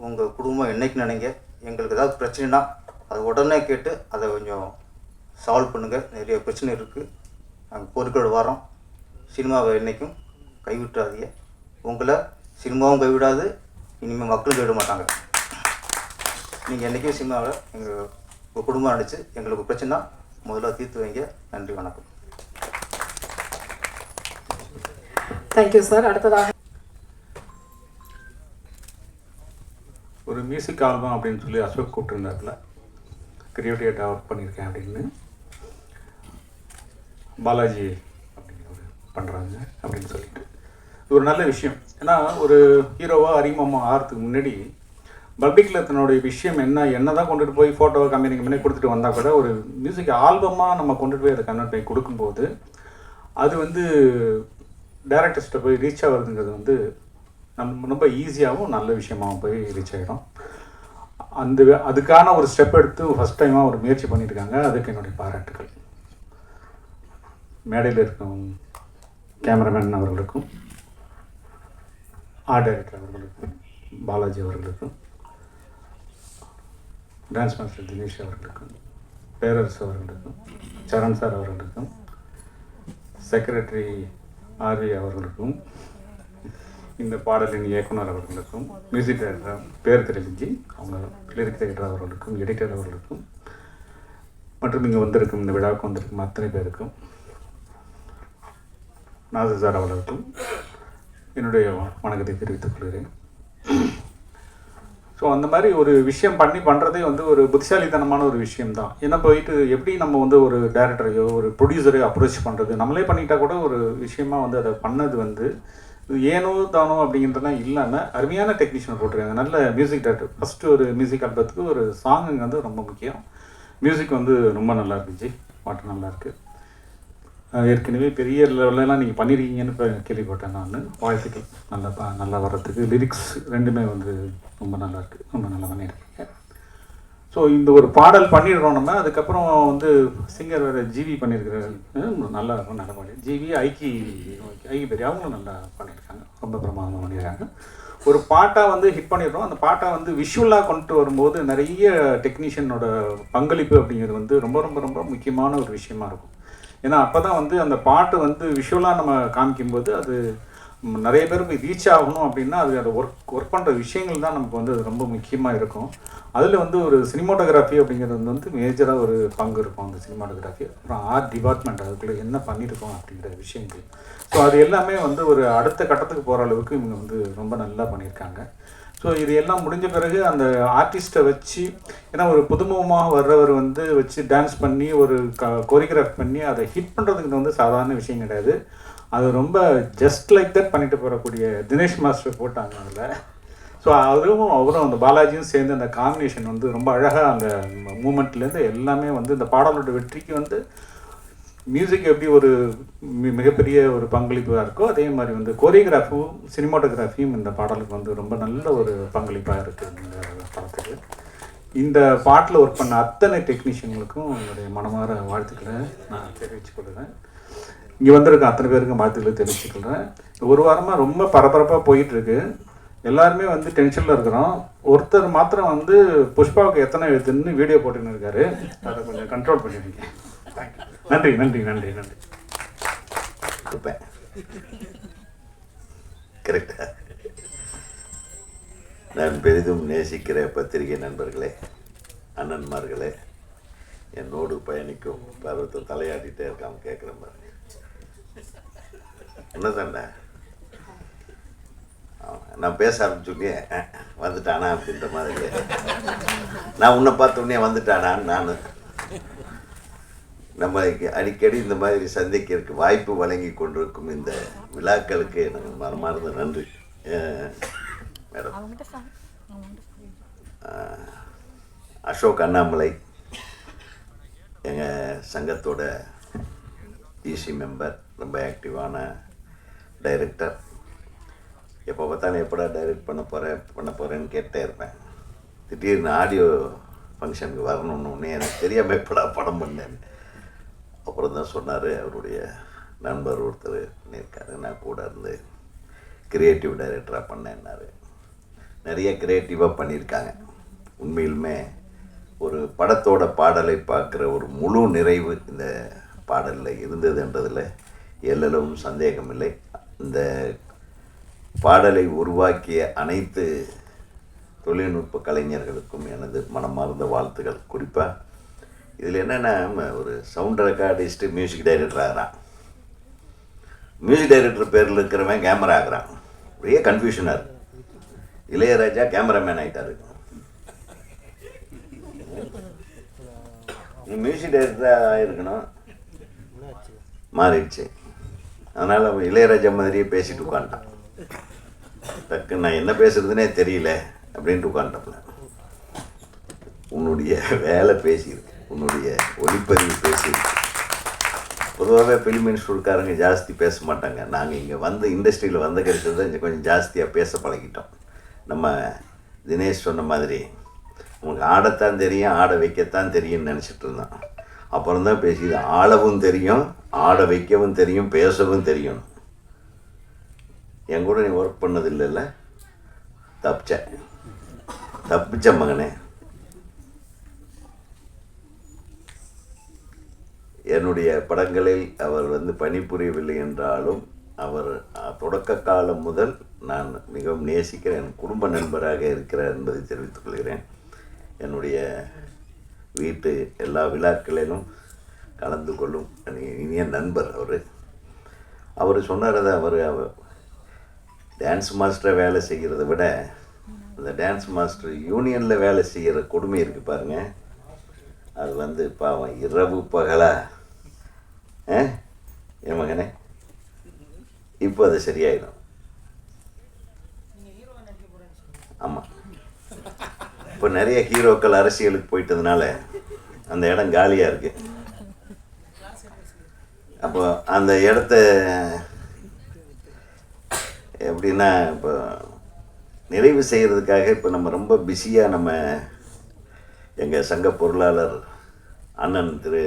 உங்கள் குடும்பம் என்னைக்கு நினைங்க, எங்களுக்கு ஏதாவது பிரச்சனைனா அதை உடனே கேட்டு அதை கொஞ்சம் சால்வ் பண்ணுங்கள், நிறைய பிரச்சனை இருக்குது, நாங்கள் பொருட்களோடு வரோம், சினிமாவை என்றைக்கும் கைவிட்டுறாதீங்க, உங்களை சினிமாவும் கைவிடாது, இனிமேல் மக்களும் கைவிட மாட்டாங்க. நீங்கள் என்றைக்கும் சினிமாவை உங்கள் குடும்பம் நினச்சி எங்களுக்கு பிரச்சனை முதல்ல தீர்த்து வைங்க. நன்றி, வணக்கம். Thank you sir. அடுத்ததாக ஒரு மியூசிக் ஆல்பம் அப்படின்னு சொல்லி அசோக் கூப்பிட்டுருந்தாப்புல, கிரியேட்டிவிட்டியாக ஒர்க் பண்ணியிருக்கேன் அப்படின்னு பாலாஜி அப்படிங்கிறவர் பண்ணுறாங்க அப்படின்னு சொல்லிட்டு இது ஒரு நல்ல விஷயம். ஏன்னா ஒரு ஹீரோவாக அறிமுகமாக ஆகிறதுக்கு முன்னாடி பப்ளிக்கில் தன்னுடைய விஷயம் என்ன தான் கொண்டுட்டு போய் ஃபோட்டோவை கம்பெனிக்கு முன்னே கொடுத்துட்டு வந்தால் கூட ஒரு மியூசிக் ஆல்பமாக நம்ம கொண்டுட்டு போய் அதை கன்வெர்ட் பண்ணி கொடுக்கும்போது அது வந்து டைரக்டர்ஸ்ட்டை போய் ரீச் ஆகுறதுங்கிறது வந்து நம்ம ரொம்ப ஈஸியாகவும் நல்ல விஷயமாகவும் போய் ரீச் ஆகிடும். அதுக்கான ஒரு ஸ்டெப் எடுத்து ஃபஸ்ட் டைமாக ஒரு முயற்சி பண்ணியிருக்காங்க. அதுக்கு என்னுடைய பாராட்டுகள். மேடையில் இருக்கும் கேமராமேன் அவர்களுக்கும், ஆர்ட் டைரக்டர் அவர்களுக்கும், பாலாஜி அவர்களுக்கும், டான்ஸ் மாஸ்டர் தினேஷ் அவர்களுக்கும், பேரரசு அவர்களுக்கும், சரண் சார் அவர்களுக்கும், செக்ரட்டரி ஆர்வி அவர்களுக்கும், இந்த பாடலின் இயக்குனர் அவர்களுக்கும், மியூசிக் டைரக்டர் பேர் தெரிவிஞ்சி அவங்க லிரிக் ரைட்டர் அவர்களுக்கும், எடிட்டர் அவர்களுக்கும், மற்றும் இங்கே வந்திருக்கும் இந்த விழாவுக்கு வந்திருக்கும் அத்தனை பேருக்கும், நாசர் சார் அவர்களுக்கும் என்னுடைய வணக்கத்தை தெரிவித்துக் கொள்கிறேன். ஸோ அந்த மாதிரி ஒரு விஷயம் பண்ணுறதே வந்து ஒரு புத்திசாலித்தனமான ஒரு விஷயம்தான். ஏன்னா போயிட்டு எப்படி நம்ம வந்து ஒரு டைரக்டரையோ ஒரு ப்ரொடியூசரையோ அப்ரோச் பண்ணுறது, நம்மளே பண்ணிட்டா கூட ஒரு விஷயமா வந்து அதை பண்ணது வந்து ஏனோ தானோ அப்படிங்கிறதுலாம் இல்லாமல் அருமையான டெக்னீஷியன் போட்டிருக்காங்க, நல்ல மியூசிக் டைரக்டர். ஃபஸ்ட்டு ஒரு மியூசிக் ஆல்பத்துக்கு ஒரு சாங்குங்க வந்து ரொம்ப முக்கியம். மியூசிக் வந்து ரொம்ப நல்லா இருந்துச்சு, பாட்டு நல்லாயிருக்கு. ஏற்கனவே பெரிய லெவலெலாம் நீங்கள் பண்ணியிருக்கீங்கன்னு இப்போ கேள்விப்பட்டேன் நான். வாழ்த்துக்கள், நல்லா வர்றதுக்கு. லிரிக்ஸ் ரெண்டுமே வந்து ரொம்ப நல்லாயிருக்கு, ரொம்ப நல்லா பண்ணியிருக்கீங்க. ஸோ இந்த ஒரு பாடல் பண்ணிடுறோம் நம்ம. அதுக்கப்புறம் வந்து சிங்கர் வேறு ஜிவி பண்ணியிருக்கிறாரு, நல்லா இருக்கும், நல்ல பாடி. ஜிவி ஐக்கி பெரிய அவங்களும் நல்லா பண்ணியிருக்காங்க, ரொம்ப பிரமாதமாக பண்ணியிருக்காங்க. ஒரு பாட்டாக வந்து ஹிட் பண்ணிடுறோம். அந்த பாட்டை வந்து விஷுவலாக கொண்டு வரும்போது நிறைய டெக்னீஷியனோட பங்களிப்பு அப்படிங்கிறது வந்து ரொம்ப ரொம்ப ரொம்ப முக்கியமான ஒரு விஷயமா இருக்கும். ஏன்னா அப்போ தான் வந்து அந்த பாட்டு வந்து விஷுவலாக நம்ம காமிக்கும்போது அது நிறைய பேருக்கு ரீச் ஆகணும் அப்படின்னா அது அதை ஒர்க் பண்ணுற விஷயங்கள் தான் நமக்கு வந்து அது ரொம்ப முக்கியமாக இருக்கும். அதில் வந்து ஒரு சினிமாட்டோகிராஃபி அப்படிங்கிறது வந்து மேஜராக ஒரு பங்கு இருக்கும் அந்த சினிமாட்டோகிராஃபி. அப்புறம் ஆர்ட் டிபார்ட்மெண்ட் அதுக்குள்ளே என்ன பண்ணியிருக்கோம் அப்படிங்கிற விஷயங்கள். ஸோ அது எல்லாமே வந்து ஒரு அடுத்த கட்டத்துக்கு போகிற அளவுக்கு இவங்க வந்து ரொம்ப நல்லா பண்ணியிருக்காங்க. ஸோ இது எல்லாம் முடிஞ்ச பிறகு அந்த ஆர்டிஸ்ட்டை வச்சு, ஏன்னா ஒரு புதுமுகமாக வர்றவர் வந்து வச்சு டான்ஸ் பண்ணி ஒரு கோரியோகிராஃப் பண்ணி அதை ஹிட் பண்ணுறதுக்கு வந்து சாதாரண விஷயம் கிடையாது. அது ரொம்ப ஜஸ்ட் லைக் தட் பண்ணிட்டு போகக்கூடிய தினேஷ் மாஸ்டர் போட்டாங்க அதில். ஸோ அவரும் அந்த பாலாஜியும் சேர்ந்து அந்த காம்பினேஷன் வந்து ரொம்ப அழகாக அந்த மூமெண்ட்லேருந்து எல்லாமே வந்து இந்த பாடலோட வெற்றிக்கு வந்து மியூசிக் எப்படி ஒரு மிகப்பெரிய ஒரு பங்களிப்பாக இருக்கோ அதே மாதிரி வந்து கோரியோகிராஃபும் சினிமாட்டோகிராஃபியும் இந்த பாடலுக்கு வந்து ரொம்ப நல்ல ஒரு பங்களிப்பாக இருக்குது இந்த படத்துக்கு. இந்த பாட்டில் ஒர்க் பண்ண அத்தனை டெக்னீஷியன்களுக்கும் என்னுடைய மனமார வாழ்த்துக்களை நான் தெரிவித்துக்கொள்கிறேன். இங்கே வந்திருக்க அத்தனை பேருக்கும் வாழ்த்துக்களை தெரிவிச்சுக்கிறேன். ஒரு வாரமாக ரொம்ப பரபரப்பாக போயிட்டுருக்கு. எல்லாருமே வந்து டென்ஷனில் இருக்கிறோம். ஒருத்தர் மாத்திரம் வந்து புஷ்பாவுக்கு எத்தனை எழுத்துன்னு வீடியோ போட்டுன்னு இருக்காரு. அதை கொஞ்சம் கண்ட்ரோல் பண்ணியிருக்கேன். தேங்க்யூ. நன்றி நன்றி நன்றி நன்றி. கரெக்டா. நான் பெரிதும் நேசிக்கிற பத்திரிகை நண்பர்களே, அண்ணன்மார்களே, என்னோடு பயணிக்கும் பருவத்தை தலையாட்டிகிட்டே இருக்காம கேட்குற மாதிரி என்ன தானே நான் பேச ஆரம்பிச்சுடனே வந்துட்டானா அப்படின்ற மாதிரி. நான் உன்னை பார்த்த உடனே வந்துட்டானான்னு நான். நம்ம அடிக்கடி இந்த மாதிரி சந்திக்கிறதுக்கு வாய்ப்பு வழங்கி கொண்டிருக்கும் இந்த விழாக்களுக்கு எனக்கு மனமார்ந்த நன்றி. மேடம் அசோக் அண்ணாமலை எங்கள் சங்கத்தோட டிசி மெம்பர், ரொம்ப ஆக்டிவான டைரக்டர். எப்போ பார்த்தாலும் எப்படா டைரக்ட் பண்ண போகிறேன்னு கேட்டே இருப்பேன். திடீர்னு ஆடியோ ஃபங்க்ஷனுக்கு வரணுன்னு எனக்கு தெரியாமல் எப்படா படம் பண்ணேன். அப்புறம் தான் சொன்னார், அவருடைய நண்பர் ஒருத்தர் பண்ணியிருக்காரு, நான் கூட இருந்து கிரியேட்டிவ் டைரக்டராக பண்ணேன்னாரு. நிறைய க்ரியேட்டிவாக பண்ணியிருக்காங்க. உண்மையிலுமே ஒரு படத்தோட பாடலை பார்க்குற ஒரு முழு நிறைவு இந்த பாடலில் இருந்ததுன்றதில் எல்லளவும் சந்தேகமில்லை. இந்த பாடலை உருவாக்கிய அனைத்து தொழில்நுட்ப கலைஞர்களுக்கும் எனது மனமார்ந்த வாழ்த்துக்கள். குறிப்பாக இதில் என்னென்னா, ஒரு சவுண்ட் ரெக்கார்டிஸ்ட்டு மியூசிக் டைரக்டர் ஆகிறான். மியூசிக் டைரக்டர் பேரில் இருக்கிறவன் கேமரா ஆகிறான். ஒரே கன்ஃபியூஷனாக இருக்குது. இளையராஜா கேமராமேன் ஆகிட்டாரு. நீ மியூசிக் டைரக்டராக ஆகிருக்கணும், மாறிடுச்சு. அதனால் அவன் இளையராஜா மாதிரியே பேசிட்டு உட்காந்துட்டான். டக்கு நான் என்ன பேசுறதுனே தெரியல அப்படின்ட்டு உட்காந்துட்டப்பல. உன்னுடைய வேலை பேசியிருக்கு, உன்னுடைய ஒளிப்பதிவு பேசியிருக்கு. பொதுவாகவே ஃபிலிம் இன்ஸ்டியூட்காரங்க ஜாஸ்தி பேச மாட்டாங்க. நாங்கள் இங்கே வந்து இண்டஸ்ட்ரியில் வந்த கிடைச்சது தான் கொஞ்சம் ஜாஸ்தியாக பேச பழகிட்டோம். நம்ம தினேஷ் சொன்ன மாதிரி உங்களுக்கு ஆடத்தான் தெரியும், ஆட வைக்கத்தான் தெரியும்னு நினச்சிட்டு இருந்தோம். அப்புறம் தான் பேசிது ஆடவும் தெரியும், ஆட வைக்கவும் தெரியும், பேசவும் தெரியும். என் கூட நீ ஒர்க் பண்ணது இல்லைல்ல, தப்பிச்ச மகனே. என்னுடைய படங்களில் அவர் பணிபுரியவில்லை என்றாலும் அவர் தொடக்க காலம் முதல் நான் மிகவும் நேசிக்கிற என் குடும்ப நண்பராக இருக்கிறார் என்பதை தெரிவித்துக் கொள்கிறேன். என்னுடைய வீட்டு எல்லா விழாக்களிலும் கலந்து கொள்ளும் இனிய நண்பர் அவர் சொன்னார். அவர் டான்ஸ் மாஸ்டரை வேலை செய்கிறத விட அந்த டான்ஸ் மாஸ்டர் யூனியனில் வேலை செய்கிற கொடுமை இருக்குது பாருங்கள். அது பாவம் இரவு பகலா என் மகனே. இப்போ அது சரியாயிடும். ஆமாம், இப்போ நிறைய ஹீரோக்கள் அரசியலுக்கு போயிட்டதுனால அந்த இடம் காலியாக இருக்குது. அப்போ அந்த இடத்த எப்படின்னா இப்போ நிறைவு செய்கிறதுக்காக இப்போ நம்ம ரொம்ப பிஸியாக நம்ம எங்கள் சங்க பொருளாளர் அண்ணன் திரு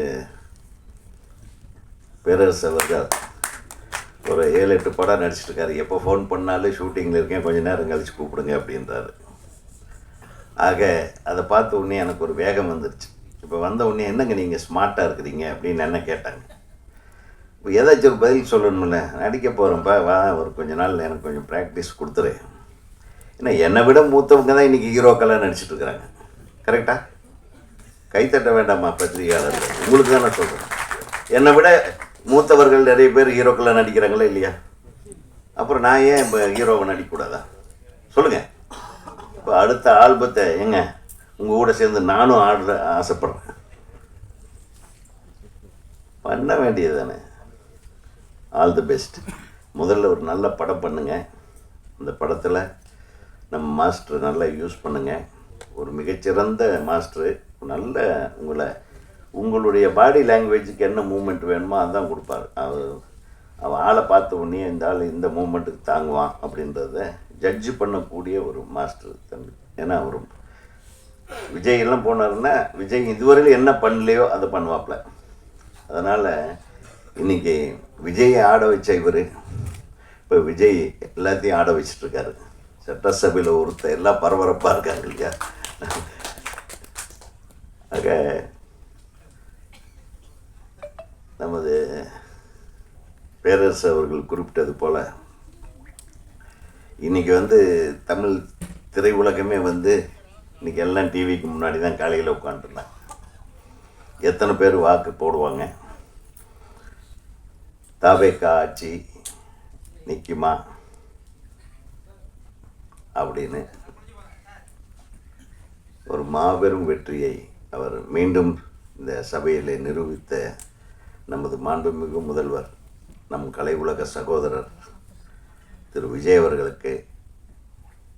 பேரரசு அவர்கள் ஒரு 7-8 படம் நடிச்சிட்ருக்காரு. எப்போ ஃபோன் பண்ணாலும் ஷூட்டிங்கில் இருக்கேன், கொஞ்சம் நேரம் கழித்து கூப்பிடுங்க அப்படின்றாரு. ஆக அதை பார்த்த உடனே எனக்கு ஒரு வேகம் வந்துருச்சு. இப்போ வந்த உடனே என்னங்க நீங்கள் ஸ்மார்ட்டாக இருக்கிறீங்க அப்படின்னு என்ன கேட்டாங்க. இப்போ ஏதாச்சும் ஒரு பதில் சொல்லணும்ல. நடிக்க போகிறேன்ப்பா, வா ஒரு கொஞ்ச நாள் எனக்கு கொஞ்சம் ப்ராக்டிஸ் கொடுத்துரு. ஏன்னா என்னை விட மூத்தவங்க தான் இன்றைக்கி ஹீரோக்கெல்லாம் நடிச்சிட்ருக்குறாங்க. கரெக்டாக கைத்தட்ட வேண்டாமா பத்திரிகையாளர்கள்? உங்களுக்கு தான் நான் சொல்கிறேன். என்னை விட மூத்தவர்கள் நிறைய பேர் ஹீரோக்கெல்லாம் நடிக்கிறாங்களா இல்லையா? அப்புறம் நான் ஏன் இப்போ ஹீரோவை நடிக்கக்கூடாதா சொல்லுங்கள்? இப்போ அடுத்த ஆல்பத்தை எங்க உங்கள் கூட சேர்ந்து நானும் ஆடுற ஆசைப்பட்றேன். பண்ண வேண்டியது தானே. All the best. முதல்ல ஒரு நல்ல படம் பண்ணுங்கள். அந்த படத்தில் நம்ம மாஸ்டர் நல்லா யூஸ் பண்ணுங்கள். ஒரு மிகச்சிறந்த மாஸ்டரு. நல்ல உங்களுடைய பாடி லாங்குவேஜுக்கு என்ன மூமெண்ட் வேணுமோ அதான் கொடுப்பார். அவன் ஆளை பார்த்த உடனே இந்த ஆள் இந்த மூமெண்ட்டுக்கு தாங்குவான் அப்படின்றத ஜட்ஜு பண்ணக்கூடிய ஒரு மாஸ்டர் தம்பி. ஏன்னா அவர் விஜய் எல்லாம் போனாருன்னா விஜய் இதுவரையில் என்ன பண்ணலையோ அதை பண்ணுவாப்புல. அதனால் இன்றைக்கி விஜயை ஆட வச்ச இவர் இப்போ விஜய் எல்லாத்தையும் ஆட வச்சிட்ருக்காரு. சட்டசபையில் ஒருத்தர் எல்லாம் பரபரப்பாக இருக்காங்க இல்லையா? ஆக நமது பேரரசு அவர்கள் குறிப்பிட்டது போல் இன்றைக்கி தமிழ் திரையுலகமே இன்றைக்கி எல்லாம் டிவிக்கு முன்னாடி தான் காலையில் உட்காந்துருந்தாங்க. எத்தனை பேர் வாக்கு போடுவாங்க, தாவேக்கா ஆட்சி நிற்குமா, அப்படின்னு ஒரு மாபெரும் வெற்றியை அவர் மீண்டும் இந்த சபையில் நிரூபித்த நமது மாண்புமிகு முதல்வர், நம் கலை உலக சகோதரர் திரு விஜய் அவர்களுக்கு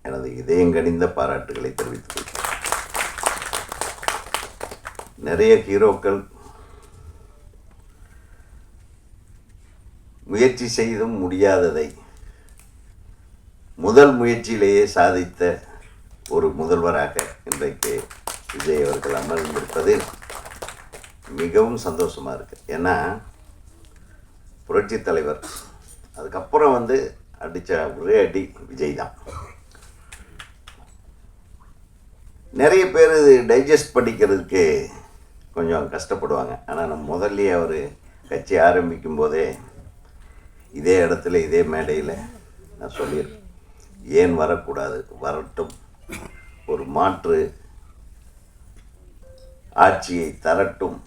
எனது இதயங்கனிந்த பாராட்டுகளை தெரிவித்துக் கொள்கிறேன். நிறைய ஹீரோக்கள் முயற்சி செய்தும் முடியாததை முதல் முயற்சியிலேயே சாதித்த ஒரு முதல்வராக இன்றைக்கு விஜய் அவர்கள் அமர்ந்திருப்பது மிகவும் சந்தோஷமாக இருக்குது. ஏன்னா புரட்சி தலைவர், அதுக்கப்புறம் அடித்த ஒரே அடி விஜய் தான். நிறைய பேர் இது டைஜஸ்ட் பண்ணிக்கிறதுக்கு கொஞ்சம் கஷ்டப்படுவாங்க. ஆனால் நம்ம முதல்லையே அவர் கட்சி ஆரம்பிக்கும் போதே இதே இடத்துல இதே மேடையில் நான் சொல்லியிருக்கேன், ஏன் வரக்கூடாது, வரட்டும், ஒரு மாற்று ஆட்சியை தரட்டும்,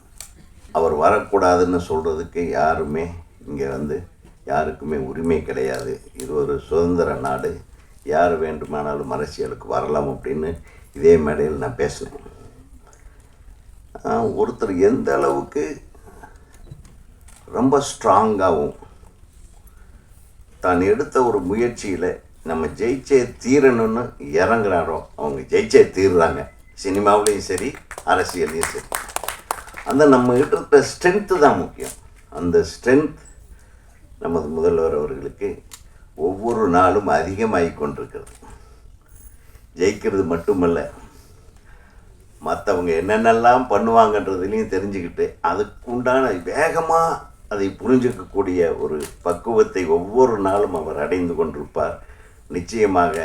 அவர் வரக்கூடாதுன்னு சொல்கிறதுக்கு யாருமே இங்கே யாருக்குமே உரிமை கிடையாது, இது ஒரு சுதந்திர நாடு, யார் வேண்டுமானாலும் அரசியலுக்கு வரலாம் அப்படின்னு இதே மேடையில் நான் பேசினேன். ஒருத்தர் எந்த அளவுக்கு ரொம்ப ஸ்ட்ராங்காகவும் தான் எடுத்த ஒரு முயற்சியில் நம்ம ஜெயிச்சே தீரணும்னு இறங்குறாரோ அவங்க ஜெயிச்சே தீர்றாங்க. சினிமாவிலையும் சரி, அரசியல்லையும் சரி. நம்ம கிட்ட ஸ்ட்ரென்த்து தான் முக்கியம். அந்த ஸ்ட்ரென்த் நமது முதல்வர் அவர்களுக்கு ஒவ்வொரு நாளும் அதிகமாகி கொண்டிருக்கிறது. ஜெயிக்கிறது மட்டுமல்ல, மற்றவங்க என்னென்னலாம் பண்ணுவாங்கன்றதுலையும் தெரிஞ்சுக்கிட்டு அதுக்குண்டான வேகமாக அதை புரிஞ்சிக்கக்கூடிய ஒரு பக்குவத்தை ஒவ்வொரு நாளும் அவர் அடைந்து கொண்டிருப்பார். நிச்சயமாக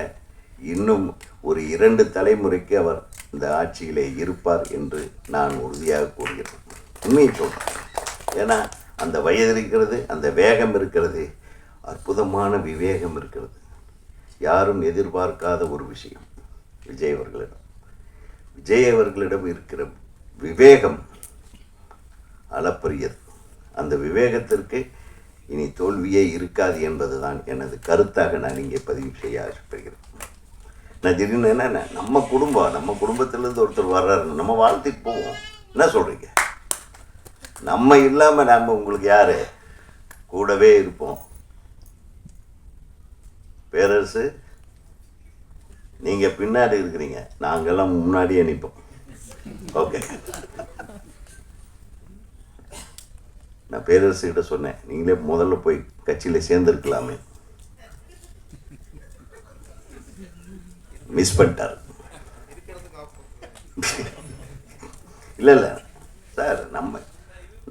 இன்னும் ஒரு 2 தலைமுறைக்கு அவர் இந்த ஆட்சியிலே இருப்பார் என்று நான் உறுதியாக கூறுகிறேன். உண்மையை சொல்கிறேன். ஏன்னா அந்த வயது இருக்கிறது, அந்த வேகம் இருக்கிறது, அற்புதமான விவேகம் இருக்கிறது. யாரும் எதிர்பார்க்காத ஒரு விஷயம் விஜய் அவர்களிடம் இருக்கிற விவேகம் அளப்பரியது. அந்த விவேகத்திற்கு இனி தோல்வியே இருக்காது என்பதுதான் எனது கருத்தாக நான் இங்கே பதிவு செய்ய ஆசைப்படுகிறேன். நான் திடீர்னு என்ன, நம்ம குடும்பத்திலேருந்து ஒருத்தர் வர்றாருன்னு நம்ம வாழ்த்திட்டு போவோம். என்ன சொல்கிறீங்க? நம்ம இல்லாமல் நாம் உங்களுக்கு யார் கூடவே இருப்போம். பேரரசு, நீங்கள் பின்னாடி இருக்கிறீங்க, நாங்கள்லாம் முன்னாடியே நிற்போம். ஓகே, நான் பேரரசுகிட்ட சொன்னேன், நீங்களே முதல்ல போய் கட்சியில் சேர்ந்துருக்கலாமே, மிஸ் பண்ணிட்டார். இல்லை சார்,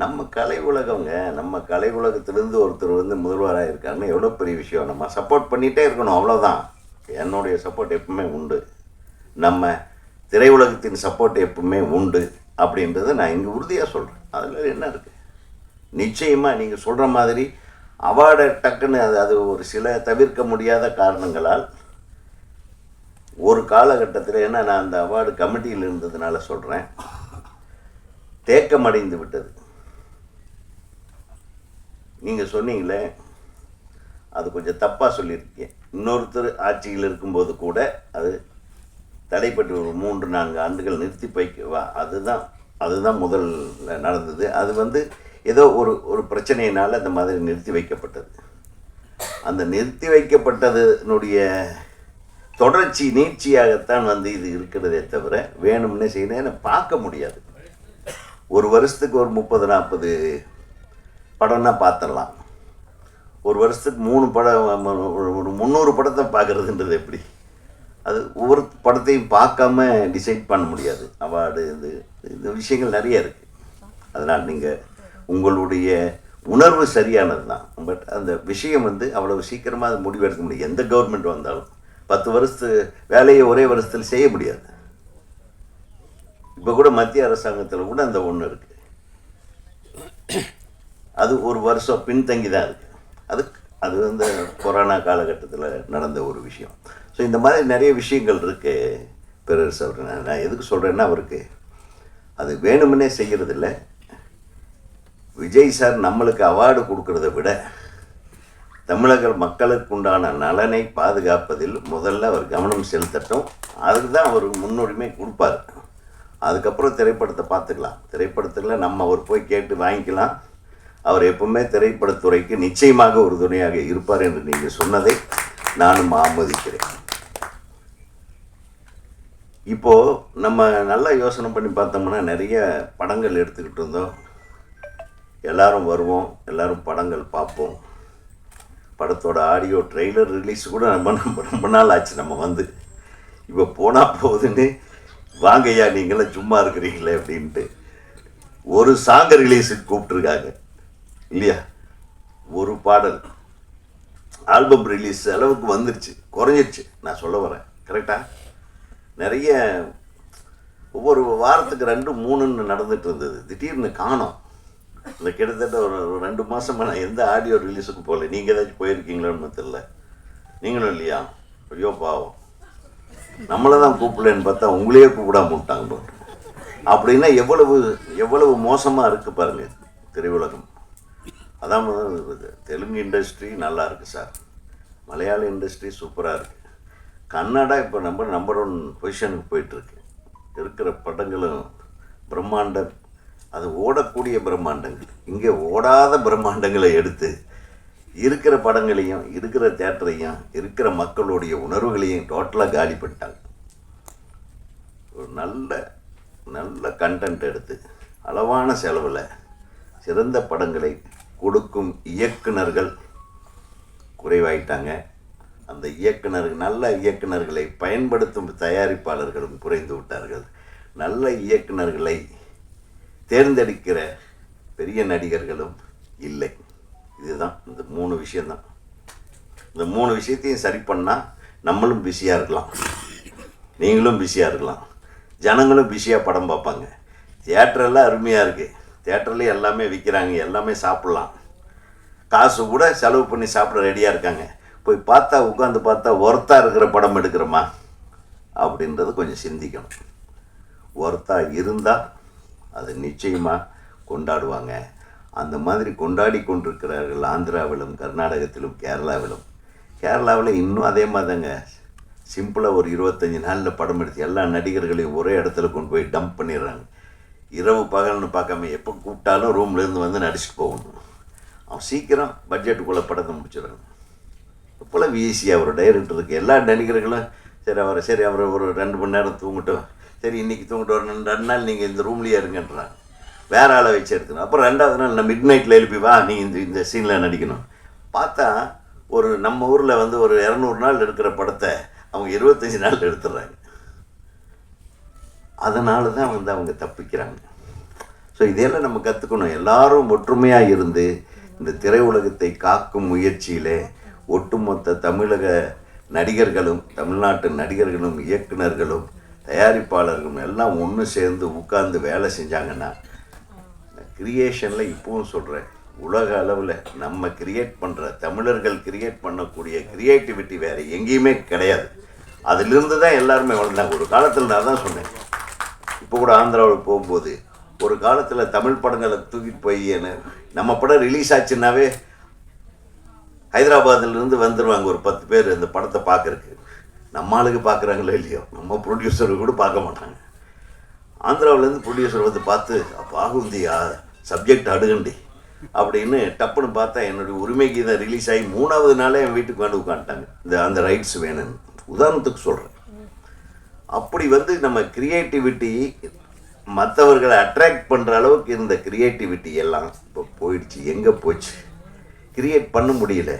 நம்ம கலை உலகங்க, நம்ம கலை உலகத்திலேருந்து ஒருத்தர் முதல்வராக இருக்காருன்னு எவ்வளோ பெரிய விஷயம். நம்ம சப்போர்ட் பண்ணிகிட்டே இருக்கணும், அவ்வளோதான். என்னுடைய சப்போர்ட் எப்பவுமே உண்டு, நம்ம திரையுலகத்தின் சப்போர்ட் எப்பவுமே உண்டு அப்படின்றத நான் இங்கே உறுதியாக சொல்கிறேன். அதில் என்ன இருக்குது? நிச்சயமாக நீங்கள் சொல்கிற மாதிரி அவார்டை டக்குன்னு அது ஒரு சில தவிர்க்க முடியாத காரணங்களால் ஒரு காலகட்டத்தில், ஏன்னா நான் அந்த அவார்டு கமிட்டியில் இருந்ததுனால சொல்கிறேன், தேக்கமடைந்து விட்டது. நீங்கள் சொன்னீங்களே, அது கொஞ்சம் தப்பாக சொல்லியிருக்கீங்க. இன்னொருத்தர் ஆட்சியில் இருக்கும்போது கூட அது தடைப்பட்டு ஒரு 3-4 ஆண்டுகள் நிறுத்தி வைக்க, அதுதான் முதல் நடந்தது. அது ஏதோ ஒரு பிரச்சனையினால் அந்த மாதிரி நிறுத்தி வைக்கப்பட்டது. அந்த நிறுத்தி வைக்கப்பட்டதனுடைய தொடர்ச்சி நீட்சியாகத்தான் இது இருக்கிறதே தவிர வேணும்னே செய்யணும் பார்க்க முடியாது. ஒரு வருஷத்துக்கு ஒரு 30-40 படம்னா பார்த்துடலாம். ஒரு வருஷத்துக்கு 3 படம், ஒரு 300 படத்தை பார்க்குறதுன்றது எப்படி? அது ஒவ்வொரு படத்தையும் பார்க்காம டிசைட் பண்ண முடியாது. அவார்டு இந்த விஷயங்கள் நிறைய இருக்குது. அதனால் நீங்கள் உங்களுடைய உணர்வு சரியானது தான். பட் அந்த விஷயம் அவ்வளவு சீக்கிரமாக அது முடிவெடுக்க முடியும். எந்த கவர்மெண்ட் வந்தாலும் 10 வருஷத்து வேலையை ஒரே வருஷத்தில் செய்ய முடியாது. இப்போ கூட மத்திய அரசாங்கத்தில் கூட அந்த ஒன்று இருக்குது, அது ஒரு வருஷம் பின்தங்கி தான் இருக்குது. அது கொரோனா காலகட்டத்தில் நடந்த ஒரு விஷயம். ஸோ இந்த மாதிரி நிறைய விஷயங்கள் இருக்குது. பேரரசு அவர், நான் எதுக்கு சொல்கிறேன்னா, அவருக்கு அது வேணுமுன்னே செய்கிறதில்ல. விஜய் சார் நம்மளுக்கு அவார்டு கொடுக்கறத விட தமிழக மக்களுக்கு உண்டான நலனை பாதுகாப்பதில் முதல்ல அவர் கவனம் செலுத்தட்டும். அதுக்கு தான் அவர் முன்னுரிமை கொடுப்பார். அதுக்கப்புறம் திரைப்படத்தை பார்த்துக்கலாம். திரைப்படத்தில் நம்ம அவர் போய் கேட்டு வாங்கிக்கலாம். அவர் எப்பவுமே திரைப்படத்துறைக்கு நிச்சயமாக ஒரு துணையாக இருப்பார் என்று நீங்கள் சொன்னதை நானும் ஆமோதிக்கிறேன். இப்போது நம்ம நல்லா யோசனை பண்ணி பார்த்தோம்னா நிறைய படங்கள் எடுத்துக்கிட்டு இருந்தோம். எல்லாரும் வருவோம், எல்லாரும் படங்கள் பார்ப்போம். படத்தோட ஆடியோ ட்ரெய்லர் ரிலீஸ் கூட ரொம்ப நாள் ஆச்சு நம்ம வந்து. இப்போ போனால் போகுதுன்னு வாங்கய்யா நீங்களாம் சும்மா இருக்கிறீங்களே அப்படின்ட்டு ஒரு சாங் ரிலீஸுக்கு கூப்பிட்ருக்காங்க இல்லையா? ஒரு பாடல் ஆல்பம் ரிலீஸ் அளவுக்கு வந்துருச்சு, குறைஞ்சிருச்சு. நான் சொல்ல வரேன் கரெக்டாக. நிறைய ஒவ்வொரு வாரத்துக்கு 2-3ன்னு நடந்துட்டு இருந்தது. திடீர்னு காணோம். இந்த கிட்டத்தட்ட ஒரு 2 மாதமாக நான் எந்த ஆடியோ ரிலீஸுக்கு போகல. நீங்கள் ஏதாச்சும் போயிருக்கீங்களான்னு தெரியல. நீங்களும் இல்லையா? ஐயோ பாவம், நம்மளை தான் கூப்பிடலன்னு பார்த்தா உங்களையே கூப்பிடாம விட்டாங்க. அப்படின்னா எவ்வளவு மோசமாக இருக்குது பாருங்கள் திரையுலகம். அதான் தெலுங்கு இண்டஸ்ட்ரி நல்லா இருக்குது சார், மலையாள இண்டஸ்ட்ரி சூப்பராக இருக்குது, கன்னடா இப்போ நம்பர் 1 பொசிஷனுக்கு போயிட்டுருக்கு. இருக்கிற படங்களும் பிரம்மாண்டம், அது ஓடக்கூடிய பிரம்மாண்டங்கள். இங்கே ஓடாத பிரம்மாண்டங்களை எடுத்து இருக்கிற படங்களையும் இருக்கிற தேட்டரையும் இருக்கிற மக்களுடைய உணர்வுகளையும் டோட்டலாக காலி பண்ணிட்டாங்க. ஒரு நல்ல கண்டென்ட் எடுத்து அளவான செலவில் சிறந்த படங்களை கொடுக்கும் இயக்குனர்கள் குறைவாயிட்டாங்க. அந்த நல்ல இயக்குனர்களை பயன்படுத்தும் தயாரிப்பாளர்களும் குறைந்து விட்டார்கள். நல்ல இயக்குனர்களை தேர்ந்தெடுக்கிற பெரிய நடிகர்களும் இல்லை. இதுதான் இந்த 3 விஷயந்தான். இந்த 3 விஷயத்தையும் சரி பண்ணால் நம்மளும் பிஸியாக இருக்கலாம், நீங்களும் பிஸியாக இருக்கலாம், ஜனங்களும் பிஸியாக படம் பார்ப்பாங்க. தியேட்டரெல்லாம் அருமையாக இருக்குது, தியேட்டர்லேயும் எல்லாமே விற்கிறாங்க, எல்லாமே சாப்பிட்லாம், காசு கூட செலவு பண்ணி சாப்பிட ரெடியாக இருக்காங்க. போய் பார்த்தா உட்காந்து பார்த்தா ஒர்த்தாக இருக்கிற படம் எடுக்கிறோமா அப்படின்றது கொஞ்சம் சிந்திக்கணும். ஒர்த்தாக இருந்தால் அது நிச்சயமாக கொண்டாடுவாங்க. அந்த மாதிரி கொண்டாடி கொண்டிருக்கிறார்கள் ஆந்திராவிலும் கர்நாடகத்திலும் கேரளாவிலும். கேரளாவில் இன்னும் அதே மாதிரி தாங்க, சிம்பிளாக ஒரு 25 நாளில் படம் எடுத்து எல்லா நடிகர்களையும் ஒரே இடத்துல கொண்டு போய் டம்ப் பண்ணிடுறாங்க. இரவு பகல்னு பார்க்காம எப்போ கூப்பிட்டாலும் ரூம்லேருந்து வந்து நடிச்சுட்டு போகணும். அவன் சீக்கிரம் பட்ஜெட்டுக்குள்ளே படத்தை முடிச்சிடறாங்க. இப்போலாம் ஈஸியாக ஒரு டைரக்டருக்கு எல்லா நடிகர்களும் சரி அவர் ஒரு 2 மணி நேரம் தூங்கட்டும், சரி இன்றைக்கி தூங்கிட்டு ஒரு 2 நாள் நீங்கள் இந்த ரூம்லேயே இருங்கன்றாங்க. வேறு ஆளை வச்சு எடுக்கணும். அப்புறம் 2வது நாள் நான் மிட் நைட்டில் எழுப்பி வா நீங்கள் இந்த சீனில் நடிக்கணும். பார்த்தா ஒரு நம்ம ஊரில் வந்து ஒரு 200 நாள் எடுக்கிற படத்தை அவங்க 25 நாள் எடுத்துடுறாங்க. அதனால தான் வந்து அவங்க தப்பிக்கிறாங்க. ஸோ இதையெல்லாம் நம்ம கற்றுக்கணும். எல்லாரும் ஒற்றுமையாக இருந்து இந்த திரையுலகத்தை காக்கும் முயற்சியில் ஒட்டுமொத்த தமிழக நடிகர்களும் தமிழ்நாட்டு நடிகர்களும் இயக்குனர்களும் தயாரிப்பாளர்களும் எல்லாம் ஒன்று சேர்ந்து உட்கார்ந்து வேலை செஞ்சாங்கன்னா கிரியேஷனில் இப்பவும் சொல்கிறேன், உலக அளவில் நம்ம கிரியேட் பண்ணுற தமிழர்கள் கிரியேட் பண்ணக்கூடிய கிரியேட்டிவிட்டி வேறு எங்கேயுமே கிடையாது. அதிலிருந்து தான் எல்லாருமே வளர்ந்தாங்க. ஒரு காலத்தில் நான் தான் சொன்னேன், இப்போ கூட ஆந்திராவில் போகும்போது ஒரு காலத்தில் தமிழ் படங்களை தூக்கிட்டு போய் நம்ம படம் ரிலீஸ் ஆச்சுன்னாவே ஹைதராபாத்திலேருந்து வந்துடுவாங்க ஒரு 10 பேர் இந்த படத்தை பார்க்குறக்கு. நம்ம ஆளுக்கு பார்க்குறாங்களோ இல்லையோ, நம்ம ப்ரொடியூசரு கூட பார்க்க மாட்டாங்க. ஆந்திராவிலேருந்து ப்ரொடியூசர் வந்து பார்த்து பாகுந்தியா சப்ஜெக்ட் அடுகண்டி அப்படின்னு டப்புன்னு பார்த்தா என்னுடைய உரிமை கீதம் ரிலீஸ் ஆகி 3வது நாளே என் வீட்டுக்கு வந்து உட்காந்துட்டாங்க. அந்த ரைட்ஸ் வேணும்னு உதாரணத்துக்கு சொல்கிறேன். அப்படி வந்து நம்ம கிரியேட்டிவிட்டி மற்றவர்களை அட்ராக்ட் பண்ணுற அளவுக்கு இருந்த கிரியேட்டிவிட்டி எல்லாம் இப்போ போயிடுச்சு. எங்கே போச்சு? கிரியேட் பண்ண முடியல.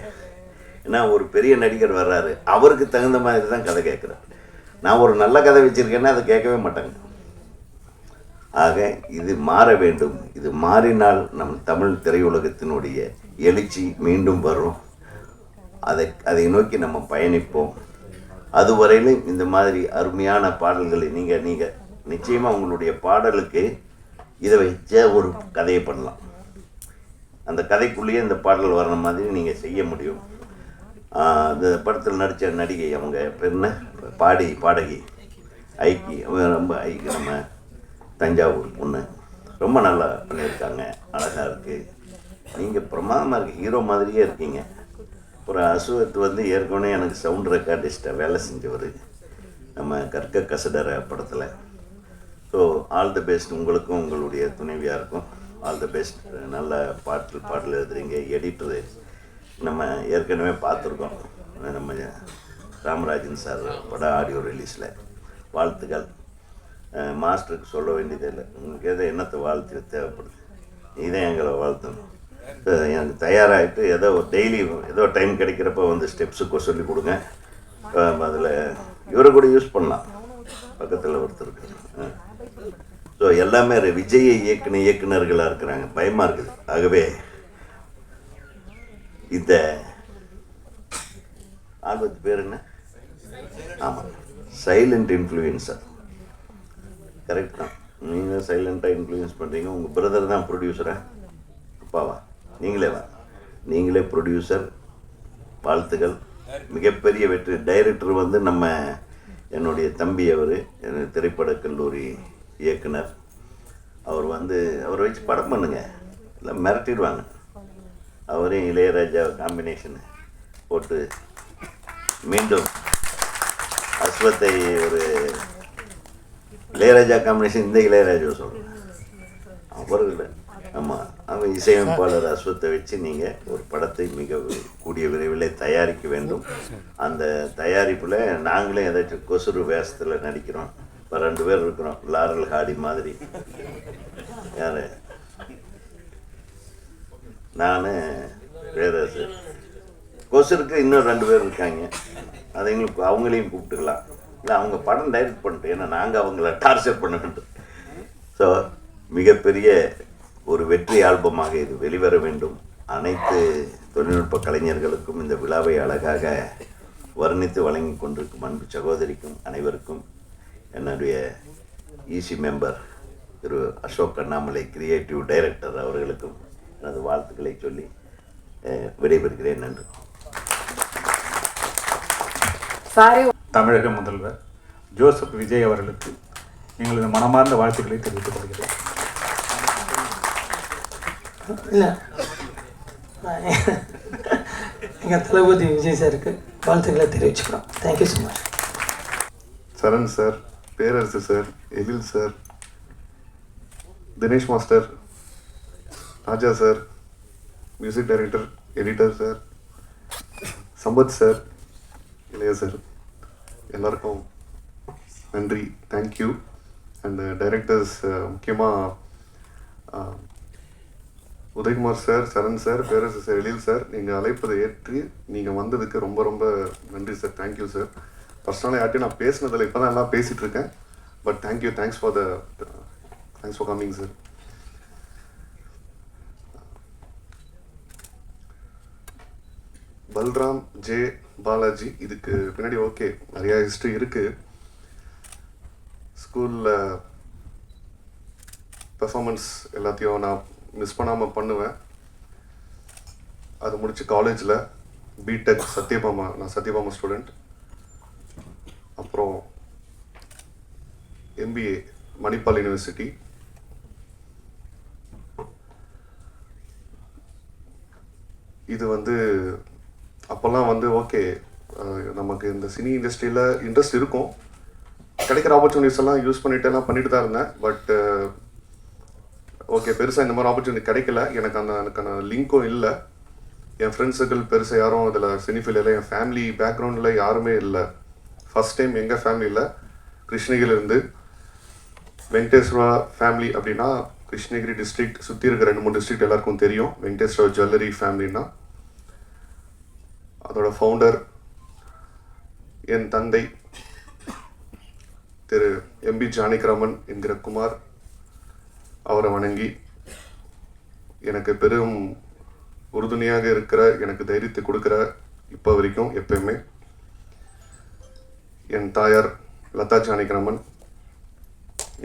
ஏன்னா ஒரு பெரிய நடிகர் வர்றாரு, அவருக்கு தகுந்த மாதிரி தான் கதை கேட்குறாரு. நான் ஒரு நல்ல கதை வச்சுருக்கேன்னா அதை கேட்கவே மாட்டாங்க. ஆக இது மாற வேண்டும். இது மாறினால் நம் தமிழ் திரையுலகத்தினுடைய எழுச்சி மீண்டும் வரும். அதை நோக்கி நம்ம பயணிப்போம். அதுவரையிலும் இந்த மாதிரி அருமையான பாடல்களை நீங்கள் நிச்சயமாக உங்களுடைய பாடலுக்கு இதை வச்ச ஒரு கதையை பண்ணலாம். அந்த கதைக்குள்ளேயே இந்த பாடல் வர்ற மாதிரி நீங்கள் செய்ய முடியும். இந்த படத்தில் நடித்த நடிகை அவங்க என்ன பாடகி ஐக்கி, ரொம்ப ஐக்கி, நம்ம தஞ்சாவூர் பொண்ணு ரொம்ப நல்லா பண்ணியிருக்காங்க. அழகாக இருக்குது. நீங்கள் பிரமாதமாக இருக்குது, ஹீரோ மாதிரியே இருக்கீங்க. அப்புறம் அஸ்வத் வந்து ஏற்கனவே எனக்கு சவுண்ட் ரெக்கார்டிஸ்ட்டாக வேலை செஞ்சவர் நம்ம கற்க கசடற படத்தில். ஸோ ஆல் தி பெஸ்ட் உங்களுக்கும் உங்களுடைய துணைவியாருக்கும் ஆல் தி பெஸ்ட். நல்ல பாடல் எழுதுறீங்க. எடிட்டரு நம்ம ஏற்கனவே பார்த்துருக்கோம், நம்ம ராமராஜன் சார் பட ஆடியோ ரிலீஸில். வாழ்த்துக்கள். மாஸ்டருக்கு சொல்ல வேண்டியதில்லை, உங்களுக்கு எதோ என்னத்தை வாழ்த்து தேவைப்படுது, இதான் எங்களை வாழ்த்தணும். எனக்கு தயாராகிட்டு ஏதோ டெய்லி ஏதோ டைம் கிடைக்கிறப்ப வந்து ஸ்டெப்ஸுக்கு சொல்லி கொடுங்க. அதில் இவரை கூட யூஸ் பண்ணலாம், பக்கத்தில் ஒருத்தர் இருக்கு. ஸோ எல்லாமே விஜயை இயக்குனர்களாக இருக்கிறாங்க, பயமாக இருக்குது. ஆகவே இந்த ஆல்பத்து பேர் என்ன? ஆமாம், சைலண்ட் இன்ஃப்ளூயன்சர். கரெக்ட் தான், நீங்கள் சைலண்ட்டாக இன்ஃப்ளூயன்ஸ் பண்ணுறீங்க. உங்கள் பிரதர் தான் ப்ரொடியூசரா? அப்பாவா? நீங்களே ப்ரொடியூசர். வாழ்த்துக்கள், மிகப்பெரிய வெற்றி. டைரக்டர் வந்து நம்ம என்னுடைய தம்பி, அவர் திரைப்பட கல்லூரி இயக்குனர். அவர் வந்து அவரை வச்சு படம் பண்ணுங்க, இல்லை மிரட்டிடுவாங்க. அவரையும் இளையராஜா காம்பினேஷன் போட்டு மீண்டும் அஸ்வத்தை ஒரு இளையராஜா காம்பினேஷன். இந்த இளையராஜா சொல்கிறேன், அவர் இல்லை. ஆமாம், அவன் இசையமைப்பாளர் அஸ்வத்தை வச்சு நீங்கள் ஒரு படத்தை மிக கூடிய விரைவில் தயாரிக்க வேண்டும். அந்த தயாரிப்பில் நாங்களே ஏதாச்சும் கொசுறு வேஷத்தில் நடிக்கிறோம். இப்போ 2 பேர் இருக்கிறோம், லாரல் ஹாடி மாதிரி. யார்? நான், பேரரசு. கொசுருக்கு இன்னும் 2 பேர் இருக்காங்க, அதைங்களுக்கு அவங்களையும் கூப்பிட்டுக்கலாம். இல்லை, அவங்க படம் டைரக்ட் பண்ணிட்டு, ஏன்னா நாங்கள் அவங்கள டார்ச்சர் பண்ண வேண்டும். ஸோ மிகப்பெரிய ஒரு வெற்றி ஆல்பமாக இது வெளிவர வேண்டும். அனைத்து தொழில்நுட்ப கலைஞர்களுக்கும் இந்த விழாவை அழகாக வர்ணித்து வழங்கி கொண்டிருக்கும் அன்பு சகோதரிக்கும் அனைவருக்கும், என்னுடைய ஈசி மெம்பர் திரு அசோக் அண்ணாமலை கிரியேட்டிவ் டைரக்டர் அவர்களுக்கும் எனது வாழ்த்துக்களை சொல்லி விடைபெறுகிறேன். நன்றி. தமிழக முதல்வர் ஜோசப் விஜய் அவர்களுக்கு எங்களது மனமார்ந்த வாழ்த்துக்களை தெரிவித்துக் கொள்கிறேன். இல்லை, எங்கள் தளபதி விஜய் சாருக்கு வாழ்த்துக்களை தெரிவிச்சுக்கிறோம். Thank you so much. Saran sir, Perarasu sir, Ezhil sir, Dinesh master, Raja sir, music director, editor sir, Sampath sir, Ilaiya sir, எல்லாருக்கும் நன்றி, தேங்க்யூ. அண்ட் டைரக்டர்ஸ் முக்கியமாக Udhayakumar sir, Saran sir, Perarasu sir, Ezhil sir, நீங்கள் அழைப்பதை ஏற்றி நீங்கள் வந்ததுக்கு ரொம்ப ரொம்ப நன்றி சார். Thank you sir. பர்சனலாக யார்ட்டையும் நான் பேசினதில்லை, இப்போ தான் எல்லாம் பேசிகிட்டு இருக்கேன். But thank you, thanks for coming sir. Balram J Balaji, இதுக்கு பின்னாடி ஓகே நிறையா ஹிஸ்ட்ரி இருக்குது. ஸ்கூலில் பெர்ஃபார்மன்ஸ் எல்லாத்தையும் நான் மிஸ் பண்ணாமல் பண்ணுவேன். அது முடித்து காலேஜில் பிடெக் சத்யபாமா, நான் சத்யபாமா ஸ்டூடெண்ட். அப்புறம் எம்பிஏ மணிப்பால் யூனிவர்சிட்டி. இது வந்து அப்போல்லாம் வந்து ஓகே, நமக்கு இந்த சினி இண்டஸ்ட்ரியில் இன்ட்ரெஸ்ட் இருக்கும், கிடைக்கிற ஆப்பர்ச்சுனிட்டிஸ் எல்லாம் யூஸ் பண்ணிட்டு தான் இருந்தேன். பட் ஓகே, பெருசாக இந்த மாதிரி ஆப்பர்ச்சுனிட்டி கிடைக்கல. எனக்கான லிங்க்கும் இல்லை. என் ஃப்ரெண்ட்ஸ் சர்க்கிள் பெருசாக யாரும் இதில் சினிஃபீல் இல்லை. என் ஃபேமிலி பேக்ரவுண்டில் யாருமே இல்லை. ஃபஸ்ட் டைம் எங்கள் ஃபேமிலியில் கிருஷ்ணகிரியிலேருந்து வெங்கடேஸ்வரா ஃபேமிலி அப்படின்னா கிருஷ்ணகிரி டிஸ்ட்ரிக்ட் சுற்றி இருக்கிற 2-3 டிஸ்ட்ரிக்ட் எல்லாருக்கும் தெரியும். வெங்கடேஸ்வரா ஜுவல்லரி ஃபேமிலின்னா அதோட ஃபவுண்டர் என் தந்தை திரு எம்பி ஜானகிராமன் என்கிற குமார். அவரை வணங்கி எனக்கு பெரும் உறுதுணையாக இருக்கிற, எனக்கு தைரியத்தை கொடுக்குற இப்போ வரைக்கும் எப்பயுமே என் தாயார் லதா ஜானகிராமன்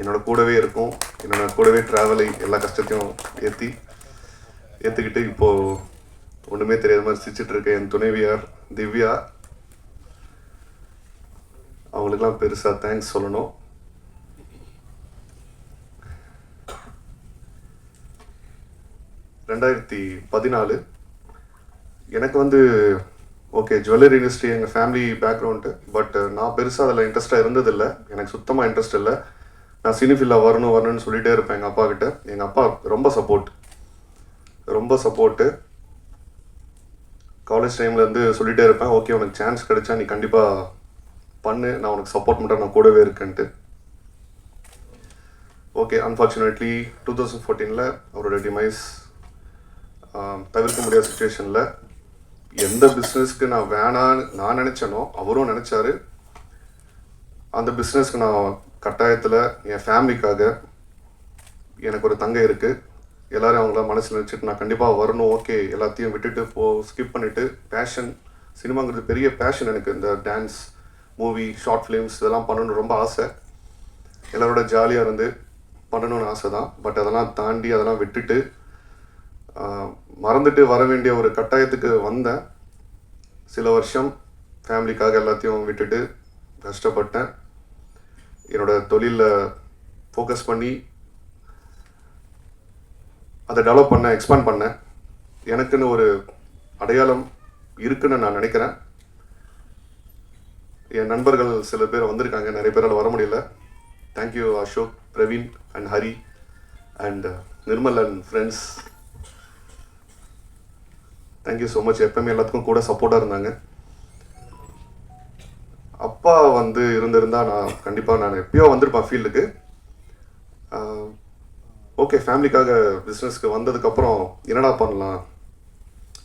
என்னோட கூடவே இருக்கும். என்னோட கூடவே ட்ராவலை எல்லா கஷ்டத்தையும் ஏற்றுக்கிட்டு இப்போது ஒன்றுமே தெரியாத மாதிரி சிரிச்சிட்டு இருக்க என் துணைவியார் திவ்யா, அவங்களுக்கெல்லாம் பெருசாக தேங்க்ஸ் சொல்லணும். (2014) எனக்கு வந்து ஓகே ஜுவல்லரி இண்டஸ்ட்ரி எங்கள் ஃபேமிலி பேக்ரவுண்டு, பட் நான் பெருசாக அதில் இன்ட்ரெஸ்ட்டாக இருந்ததில்லை. எனக்கு சுத்தமாக இன்ட்ரெஸ்ட் இல்லை. நான் சினிஃபீல்டில் வரணும்னு சொல்லிகிட்டே இருப்பேன் எங்கள் அப்பா கிட்ட. எங்கள் அப்பா ரொம்ப சப்போர்ட்டு. காலேஜ் டைம்லேருந்து சொல்லிகிட்டே இருப்பேன், ஓகே உனக்கு சான்ஸ் கிடைச்சா நீ கண்டிப்பாக பண்ணு, நான் உனக்கு சப்போர்ட் பண்ணுறேன், நான் கூடவே இருக்கேன்ட்டு. ஓகே அன்ஃபார்ச்சுனேட்லி 2014 அவரோட டிமைஸ் தவிர்க்க முடியாத சுச்சுவேஷனில் எந்த பிஸ்னஸ்க்கு நான் வேணான்னு நான் நினச்சேனோ அவரும் நினச்சாரு. அந்த பிஸ்னஸ்க்கு நான் கட்டாயத்தில் என் ஃபேமிலிக்காக, எனக்கு ஒரு தங்கை இருக்குது, எல்லோரும் அவங்கள மனசில் நினச்சிட்டு நான் கண்டிப்பாக வரணும். ஓகே எல்லாத்தையும் விட்டுட்டு ஸ்கிப் பண்ணிவிட்டு, பேஷன் சினிமாங்கிறது பெரிய பேஷன் எனக்கு. இந்த டான்ஸ், மூவி, ஷார்ட் ஃபிலிம்ஸ் இதெல்லாம் பண்ணணும்னு ரொம்ப ஆசை. எல்லோரோட ஜாலியாக இருந்து பண்ணணும்னு ஆசை தான். பட் அதெல்லாம் தாண்டி அதெல்லாம் விட்டுட்டு மறந்துட்டு வர வேண்டிய ஒரு கட்டாயத்துக்கு வந்தேன். சில வருஷம் ஃபேமிலிக்காக எல்லாத்தையும் விட்டுட்டு கஷ்டப்பட்டேன். என்னோடய தொழிலில் ஃபோக்கஸ் பண்ணி அதை டெவலப் பண்ணேன், எக்ஸ்பேண்ட் பண்ணேன். எனக்குன்னு ஒரு அடையாளம் இருக்குன்னு நான் நினைக்கிறேன். என் நண்பர்கள் சில பேர் வந்திருக்காங்க, நிறைய பேரால் வர முடியல. Thank you Ashok, Praveen and Hari and Nirmal and friends. Thank you so much. எப்பவுமே எல்லாத்துக்கும் கூட சப்போர்ட்டாக இருந்தாங்க. அப்பா இருந்திருந்தால் நான் எப்பயோ வந்திருப்பேன் ஃபீல்டுக்கு. ஓகே ஃபேமிலிக்காக பிஸ்னஸ்க்கு வந்ததுக்கப்புறம் என்னடா பண்ணலாம்,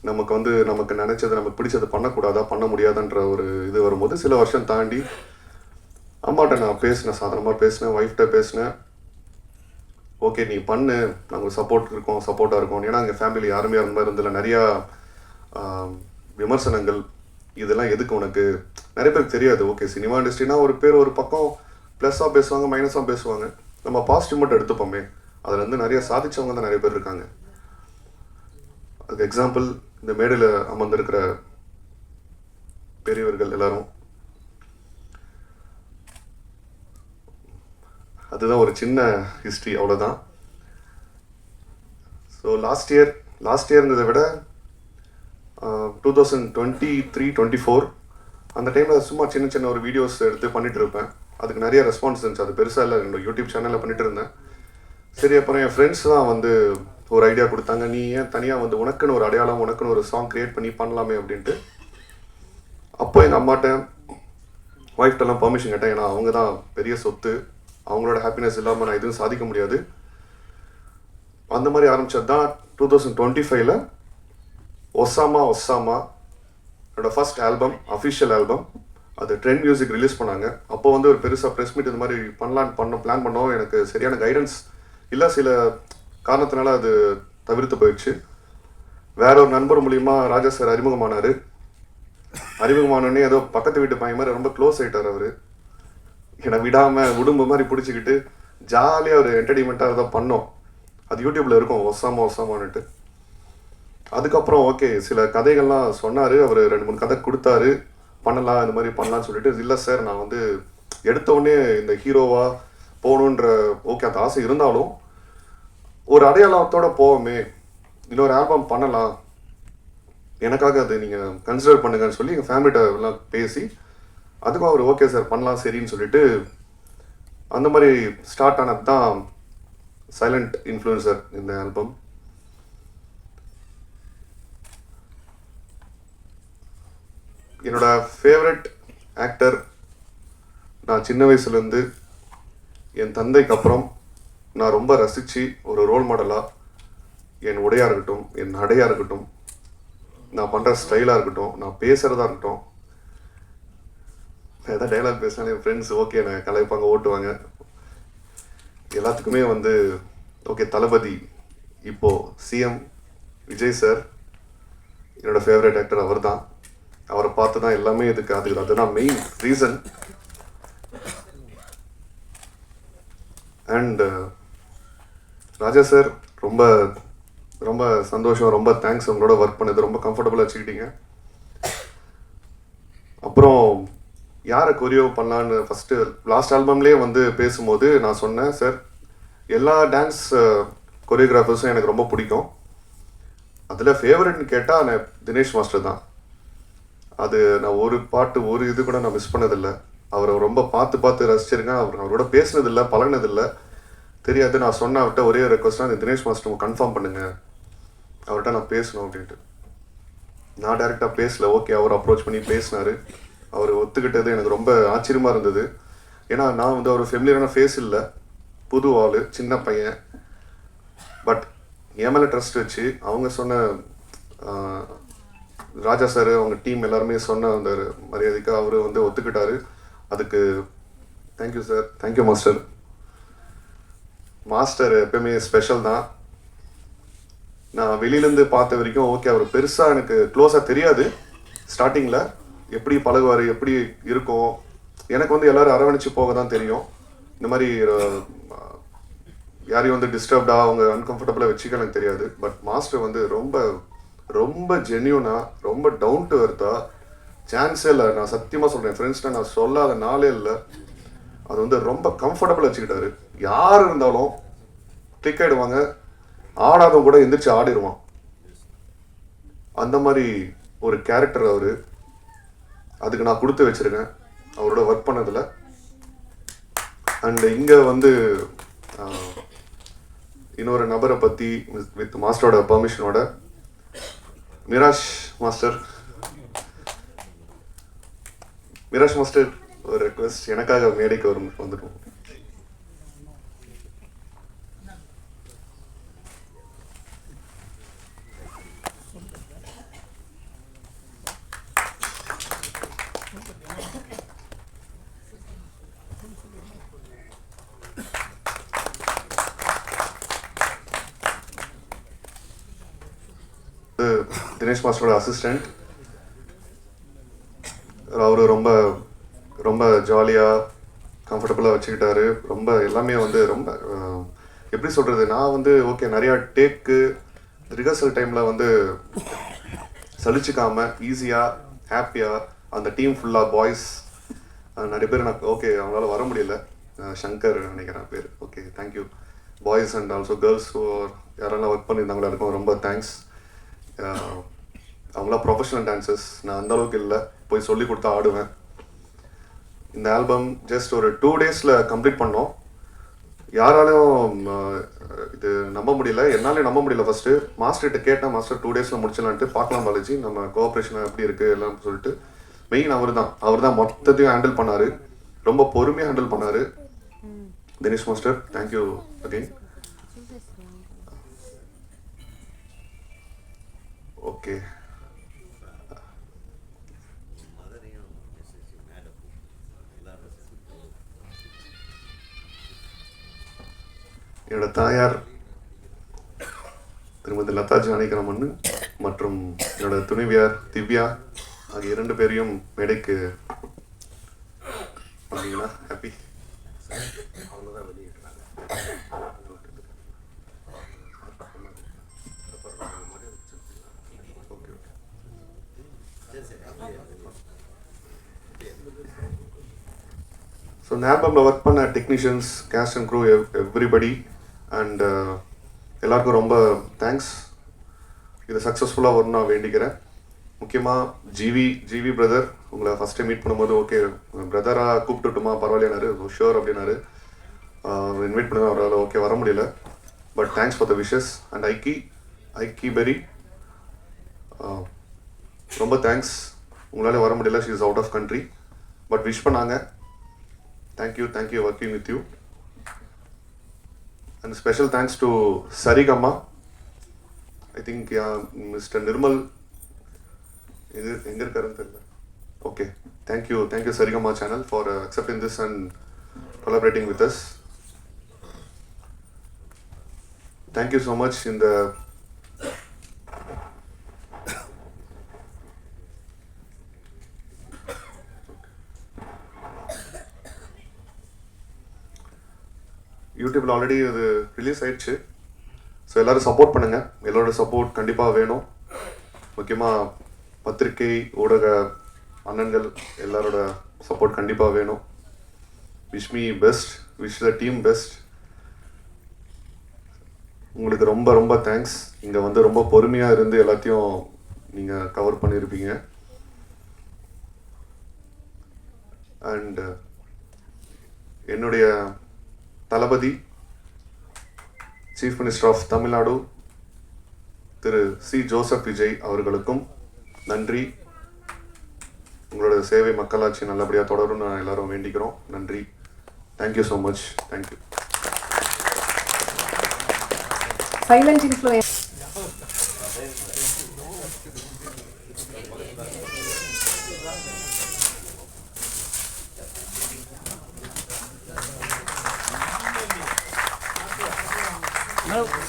நமக்கு நினச்சது நமக்கு பிடிச்சது பண்ணக்கூடாதா, பண்ண முடியாதுன்ற ஒரு இது வரும்போது சில வருஷம் தாண்டி அம்மாட்ட நான் பேசினேன், சாதாரணமாக பேசினேன், ஒய்ஃப்ட்ட பேசினேன். ஓகே நீ பண்ணு, நாங்கள் சப்போர்ட்டாக இருக்கோம். ஏன்னா எங்கள் ஃபேமிலி யாருமே அந்த மாதிரி இருந்ததில்லை. நிறையா விமர்சனங்கள், இதெல்லாம் எதுக்கு உனக்கு, நிறைய பேருக்கு தெரியாது. ஓகே சினிமா இண்டஸ்ட்ரினா ஒரு பேர் ஒரு பக்கம் ப்ளஸ்ஸாக பேசுவாங்க, மைனஸாக பேசுவாங்க. நம்ம பாசிட்டிவ் மட்டும் எடுத்துப்போமே, அதில் நிறைய சாதிச்சவங்க தான் நிறைய பேர் இருக்காங்க. அதுக்கு எக்ஸாம்பிள் இந்த மேடையில் அமர்ந்திருக்கிற பெரியவர்கள் எல்லாரும். அதுதான் ஒரு சின்ன ஹிஸ்ட்ரி, அவ்வளோதான். ஸோ லாஸ்ட் இயர்ன்றதை விட 2023-24 அந்த டைமில் சும்மா சின்ன ஒரு வீடியோஸ் எடுத்து பண்ணிகிட்டு இருப்பேன். அதுக்கு நிறைய ரெஸ்பான்ஸ் இருந்துச்சு. அது பெருசாக இல்லை, என்னோட யூடியூப் சேனலில் பண்ணிகிட்டு இருந்தேன். சரி அப்புறம் என் ஃப்ரெண்ட்ஸ் தான் ஒரு ஐடியா கொடுத்தாங்க, நீ ஏன் தனியாக உனக்குன்னு ஒரு அடையாளம், உனக்குன்னு ஒரு சாங் க்ரியேட் பண்ணி பண்ணலாமே அப்படின்ட்டு. அப்போ எங்கள் அம்மாட்ட ஒய்ஃப்டெல்லாம் பர்மிஷன் கேட்டேன். ஏன்னா அவங்க தான் பெரிய சொத்து, அவங்களோட ஹாப்பினஸ் இல்லாமல் நான் எதுவும் சாதிக்க முடியாது. அந்த மாதிரி ஆரம்பித்தது தான் 2025 ஒசாமா என்னோட ஃபர்ஸ்ட் ஆல்பம், அஃபிஷியல் ஆல்பம். அது ட்ரெண்ட் மியூசிக் ரிலீஸ் பண்ணாங்க. அப்போ ஒரு பெருசாக ப்ரெஸ் மீட் இந்த மாதிரி பிளான் பண்ணோம். எனக்கு சரியான கைடன்ஸ் இல்லை, சில காரணத்தினால அது தவிர்த்து போயிடுச்சு. வேற ஒரு நண்பர் மூலிமா ராஜா சார் அறிமுகமானோடனே ஏதோ பக்கத்து வீட்டு பையன் மாதிரி ரொம்ப க்ளோஸ் ஆகிட்டார். அவர் என்னை விடாமல் உடும்பு மாதிரி பிடிச்சிக்கிட்டு ஜாலியாக ஒரு என்டர்டெயின்மெண்ட்டாக தான் பண்ணோம். அது யூடியூப்பில் இருக்கும், ஒசாமான்னுட்டு. அதுக்கப்புறம் ஓகே சில கதைகள்லாம் சொன்னார். அவர் 2-3 கதை கொடுத்தாரு, பண்ணலாம் இந்த மாதிரி பண்ணலான்னு சொல்லிட்டு. இல்லை சார் நான் எடுத்தோடனே இந்த ஹீரோவாக போகணுன்ற ஓகே அந்த ஆசை இருந்தாலும் ஒரு அடையாளத்தோடு போவோமே, இன்னொரு ஆல்பம் பண்ணலாம், எனக்காக அது நீங்கள் கன்சிடர் பண்ணுங்கன்னு சொல்லி எங்கள் ஃபேமிலிகிட்ட எல்லாம் பேசி அதுக்கும் அவர் ஓகே சார் பண்ணலாம் சரின்னு சொல்லிட்டு அந்த மாதிரி ஸ்டார்ட் ஆனது தான் சைலண்ட் இன்ஃப்ளூயன்சர் இந்த ஆல்பம். என்னோட ஃபேவரட் ஆக்டர் நான் சின்ன வயசுலேருந்து என் தந்தைக்கு அப்புறம் நான் ரொம்ப ரசித்து ஒரு ரோல் மாடலாக என் உடையாக இருக்கட்டும், என் நடையாக இருக்கட்டும், நான் பண்ணுற ஸ்டைலாக இருக்கட்டும், நான் பேசுகிறதா இருக்கட்டும், நான் எதாவது டைலாக் பேசினாலும் என் ஃப்ரெண்ட்ஸ் ஓகே நான் கலாய்ப்பாங்க, ஓட்டுவாங்க. எல்லாத்துக்குமே ஓகே தளபதி, இப்போது சிஎம் விஜய் சார் என்னோடய ஃபேவரட் ஆக்டர் அவர் தான். அவரை பார்த்து தான் எல்லாமே அதுதான் main reason. And Raja sir ரொம்ப ரொம்ப சந்தோஷம், ரொம்ப தேங்க்ஸ். உங்களோட ஒர்க் பண்ணது ரொம்ப கம்ஃபர்டபுளாக வச்சுக்கிட்டீங்க. அப்புறம் யாரை கொரியோ பண்ணலான்னு ஃபஸ்ட்டு லாஸ்ட் ஆல்பம்லேயே பேசும்போது நான் சொன்னேன், சார் எல்லா டான்ஸ் கொரியோகிராஃபர்ஸும் எனக்கு ரொம்ப பிடிக்கும், அதில் ஃபேவரட்னு கேட்டால் நான் தினேஷ் மாஸ்டர் தான். அது நான் ஒரு பாட்டு ஒரு இது கூட நான் மிஸ் பண்ணதில்லை. அவரை ரொம்ப பார்த்து ரசிச்சிருக்கேன். அவரோட பேசினதில்லை, பழகினதில்லை, தெரியாது. நான் சொன்ன அவர்கிட்ட ஒரே ரெக்வஸ்ட்டாக இந்த தினேஷ் மாஸ்டர் கன்ஃபார்ம் பண்ணுங்கள், அவர்கிட்ட நான் பேசணும் அப்படின்ட்டு. நான் டைரெக்டாக பேசல, ஓகே அவர் அப்ரோச் பண்ணி பேசினார். அவர் ஒத்துக்கிட்டது எனக்கு ரொம்ப ஆச்சரியமாக இருந்தது. ஏன்னா நான் வந்து அவர் ஃபெமிலியரான ஃபேஸ் இல்லை, புது ஆள், சின்ன பையன். பட் என் மேலே ட்ரஸ்ட் வச்சு அவங்க சொன்ன ராஜா சார் அவங்க டீம் எல்லாருமே சொன்ன அந்த மரியாதைக்கு அவர் வந்து ஒத்துக்கிட்டாரு. அதுக்கு thank you sir, thank you master. Master எப்பயுமே ஸ்பெஷல் தான். நான் வெளியிலேருந்து பார்த்த வரைக்கும் ஓகே அவர் பெருசாக எனக்கு க்ளோஸாக தெரியாது. ஸ்டார்டிங்கில் எப்படி பழகுவார், எப்படி இருக்கும், எனக்கு வந்து எல்லோரும் அரவணைச்சு போக தான் தெரியும். இந்த மாதிரி யாரையும் வந்து டிஸ்டர்ப்டாக அவங்க அன்கம்ஃபர்டபுளாக வச்சுக்க எனக்கு தெரியாது. பட் மாஸ்டர் வந்து ரொம்ப ரொம்ப ஜென்யூனாக, ரொம்ப டவுன் டு எர்த்தாக, சான்ஸே இல்லை. நான் சத்தியமாக சொல்கிறேன், ஃப்ரெண்ட்ஸ்னால் நான் சொல்லாத நாளே இல்லை. அது வந்து ரொம்ப கம்ஃபர்டபுளாக வச்சுக்கிட்டாரு. யார் இருந்தாலும் கிளிக் ஆகிடுவாங்க, ஆடாதவங்க கூட எந்திரிச்சு ஆடிடுவான். அந்த மாதிரி ஒரு கேரக்டர் அவர். அதுக்கு நான் கொடுத்து வச்சுருக்கேன் அவரோட ஒர்க் பண்ணதில். அண்ட் இங்கே வந்து இன்னொரு நபரை பற்றி வித் மாஸ்டரோட பர்மிஷனோட மிராஷ் மாஸ்டர் ஒரு ரெக்வெஸ்ட், எனக்காக மேடைக்கு வந்துடும். தினேஷ் மாஸ்டரோட அசிஸ்டண்ட். அவர் ரொம்ப ரொம்ப ஜாலியாக கம்ஃபர்டபுளாக வச்சுக்கிட்டாரு. ரொம்ப எல்லாமே வந்து ரொம்ப எப்படி சொல்கிறது, நான் வந்து ஓகே நிறையா டேக்கு ரிஹர்சல் டைமில் வந்து சலிச்சிக்காமல் ஈஸியாக ஹாப்பியாக அந்த டீம் ஃபுல்லாக பாய்ஸ் நிறைய பேர் நான் ஓகே அவங்களால வர முடியல, சங்கர் நினைக்கிறேன் பேர், okay thank you. Boys and also girls யாரெல்லாம் ஒர்க் பண்ணியிருந்தாங்களோ இருக்கும் ரொம்ப தேங்க்ஸ். அவங்களாம் ப்ரொஃபஷனல் டான்சர்ஸ், நான் அந்தளவுக்கு இல்லை, போய் சொல்லி கொடுத்தா ஆடுவேன். இந்த ஆல்பம் ஜஸ்ட் ஒரு 2 days கம்ப்ளீட் பண்ணோம். யாராலையும் இது நம்ப முடியல, என்னாலே நம்ப முடியல. ஃபஸ்ட்டு மாஸ்டர்கிட்ட கேட்டேன், மாஸ்டர் 2 days முடிச்சலான்ட்டு, பார்க்கலாம் பாலாஜி நம்ம கோஆப்ரேஷன் எப்படி இருக்குது எல்லாம் சொல்லிட்டு. மெயின் அவர் தான் மொத்தத்தையும் ஹேண்டில் பண்ணார், ரொம்ப பொறுமையாக ஹேண்டில் பண்ணார். Dinesh master thank you again. Okay, என்னோட தாயார் திருமதி லதா ஜானகிராமன் மற்றும் என்னோட துணைவியார் திவ்யா ஆகிய 2 பேரையும் மேடைக்கு வந்தீங்கன்னா ஹாப்பி. ஸோ இந்த ஆல்பமில் ஒர்க் பண்ண technicians, cast and crew, everybody and எல்லாருக்கும் ரொம்ப தேங்க்ஸ். இது சக்ஸஸ்ஃபுல்லாக வரும்னு நான் வேண்டிக்கிறேன். முக்கியமாக ஜிவி பிரதர், உங்களை ஃபஸ்ட் டைம் மீட் பண்ணும்போது ஓகே பிரதராக கூப்பிட்டுட்டுமா பரவாயில்லையானாரு, ஷோர் அப்படின்னாரு. இன்வைட் பண்ணுங்க, அவரால் ஓகே வர முடியல, but thanks for the wishes. And Ikky Berry ரொம்ப தேங்க்ஸ், உங்களால் வர முடியல, she is out of country, but wish பண்ணாங்க. Thank you working with you. And special thanks to சரிகம்மா. I think mister Nirmal எங்கே இருக்காருன்னு தெரியல. Okay, thank you Saregama channel for accepting this and collaborating with us. Thank you so much. இந்த யூடியூப்பில் already அது release ஆயிடுச்சு. So எல்லோரும் support பண்ணுங்கள், எல்லோரோட சப்போர்ட் கண்டிப்பாக வேணும். முக்கியமாக பத்திரிகை ஊடக அண்ணன்கள் எல்லாரோட சப்போர்ட் கண்டிப்பாக வேணும். Wish me best, wish the team best. உங்களுக்கு ரொம்ப ரொம்ப தேங்க்ஸ். இங்கே வந்து ரொம்ப பொறுமையாக இருந்து எல்லாத்தையும் நீங்கள் கவர் பண்ணியிருப்பீங்க. அண்ட் என்னுடைய தளபதி chief minister of Tamil Nadu Thiru C Joseph Vijay அவர்களுக்கும் நன்றி. உங்களோட சேவை மக்களாட்சி நல்லபடியாக தொடரும் நான் எல்லாரும் வேண்டிக்கிறோம். நன்றி. Thank you so much. Thank you. Silent influence.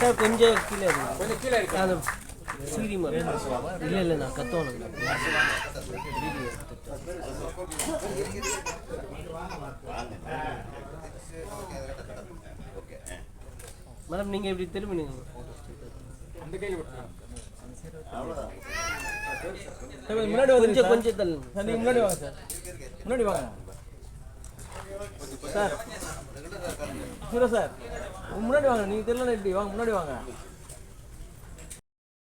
Sir கொஞ்சம் கீழே கொஞ்சம் கீழே அது சீரி மாதிரி இல்லை இல்லை நான் கத்தோணும் மேடம் நீங்கள் இப்படி திரும்பினீங்க முன்னாடி வந்து கொஞ்சம் தள்ளுங்க நீங்கள் முன்னாடி வாங்க சார் முன்னாடி வாங்க சார் ஹீரோ சார் முன்னாடி வாங்க நீங்கள் தெரியல இப்படி வாங்க முன்னாடி வாங்க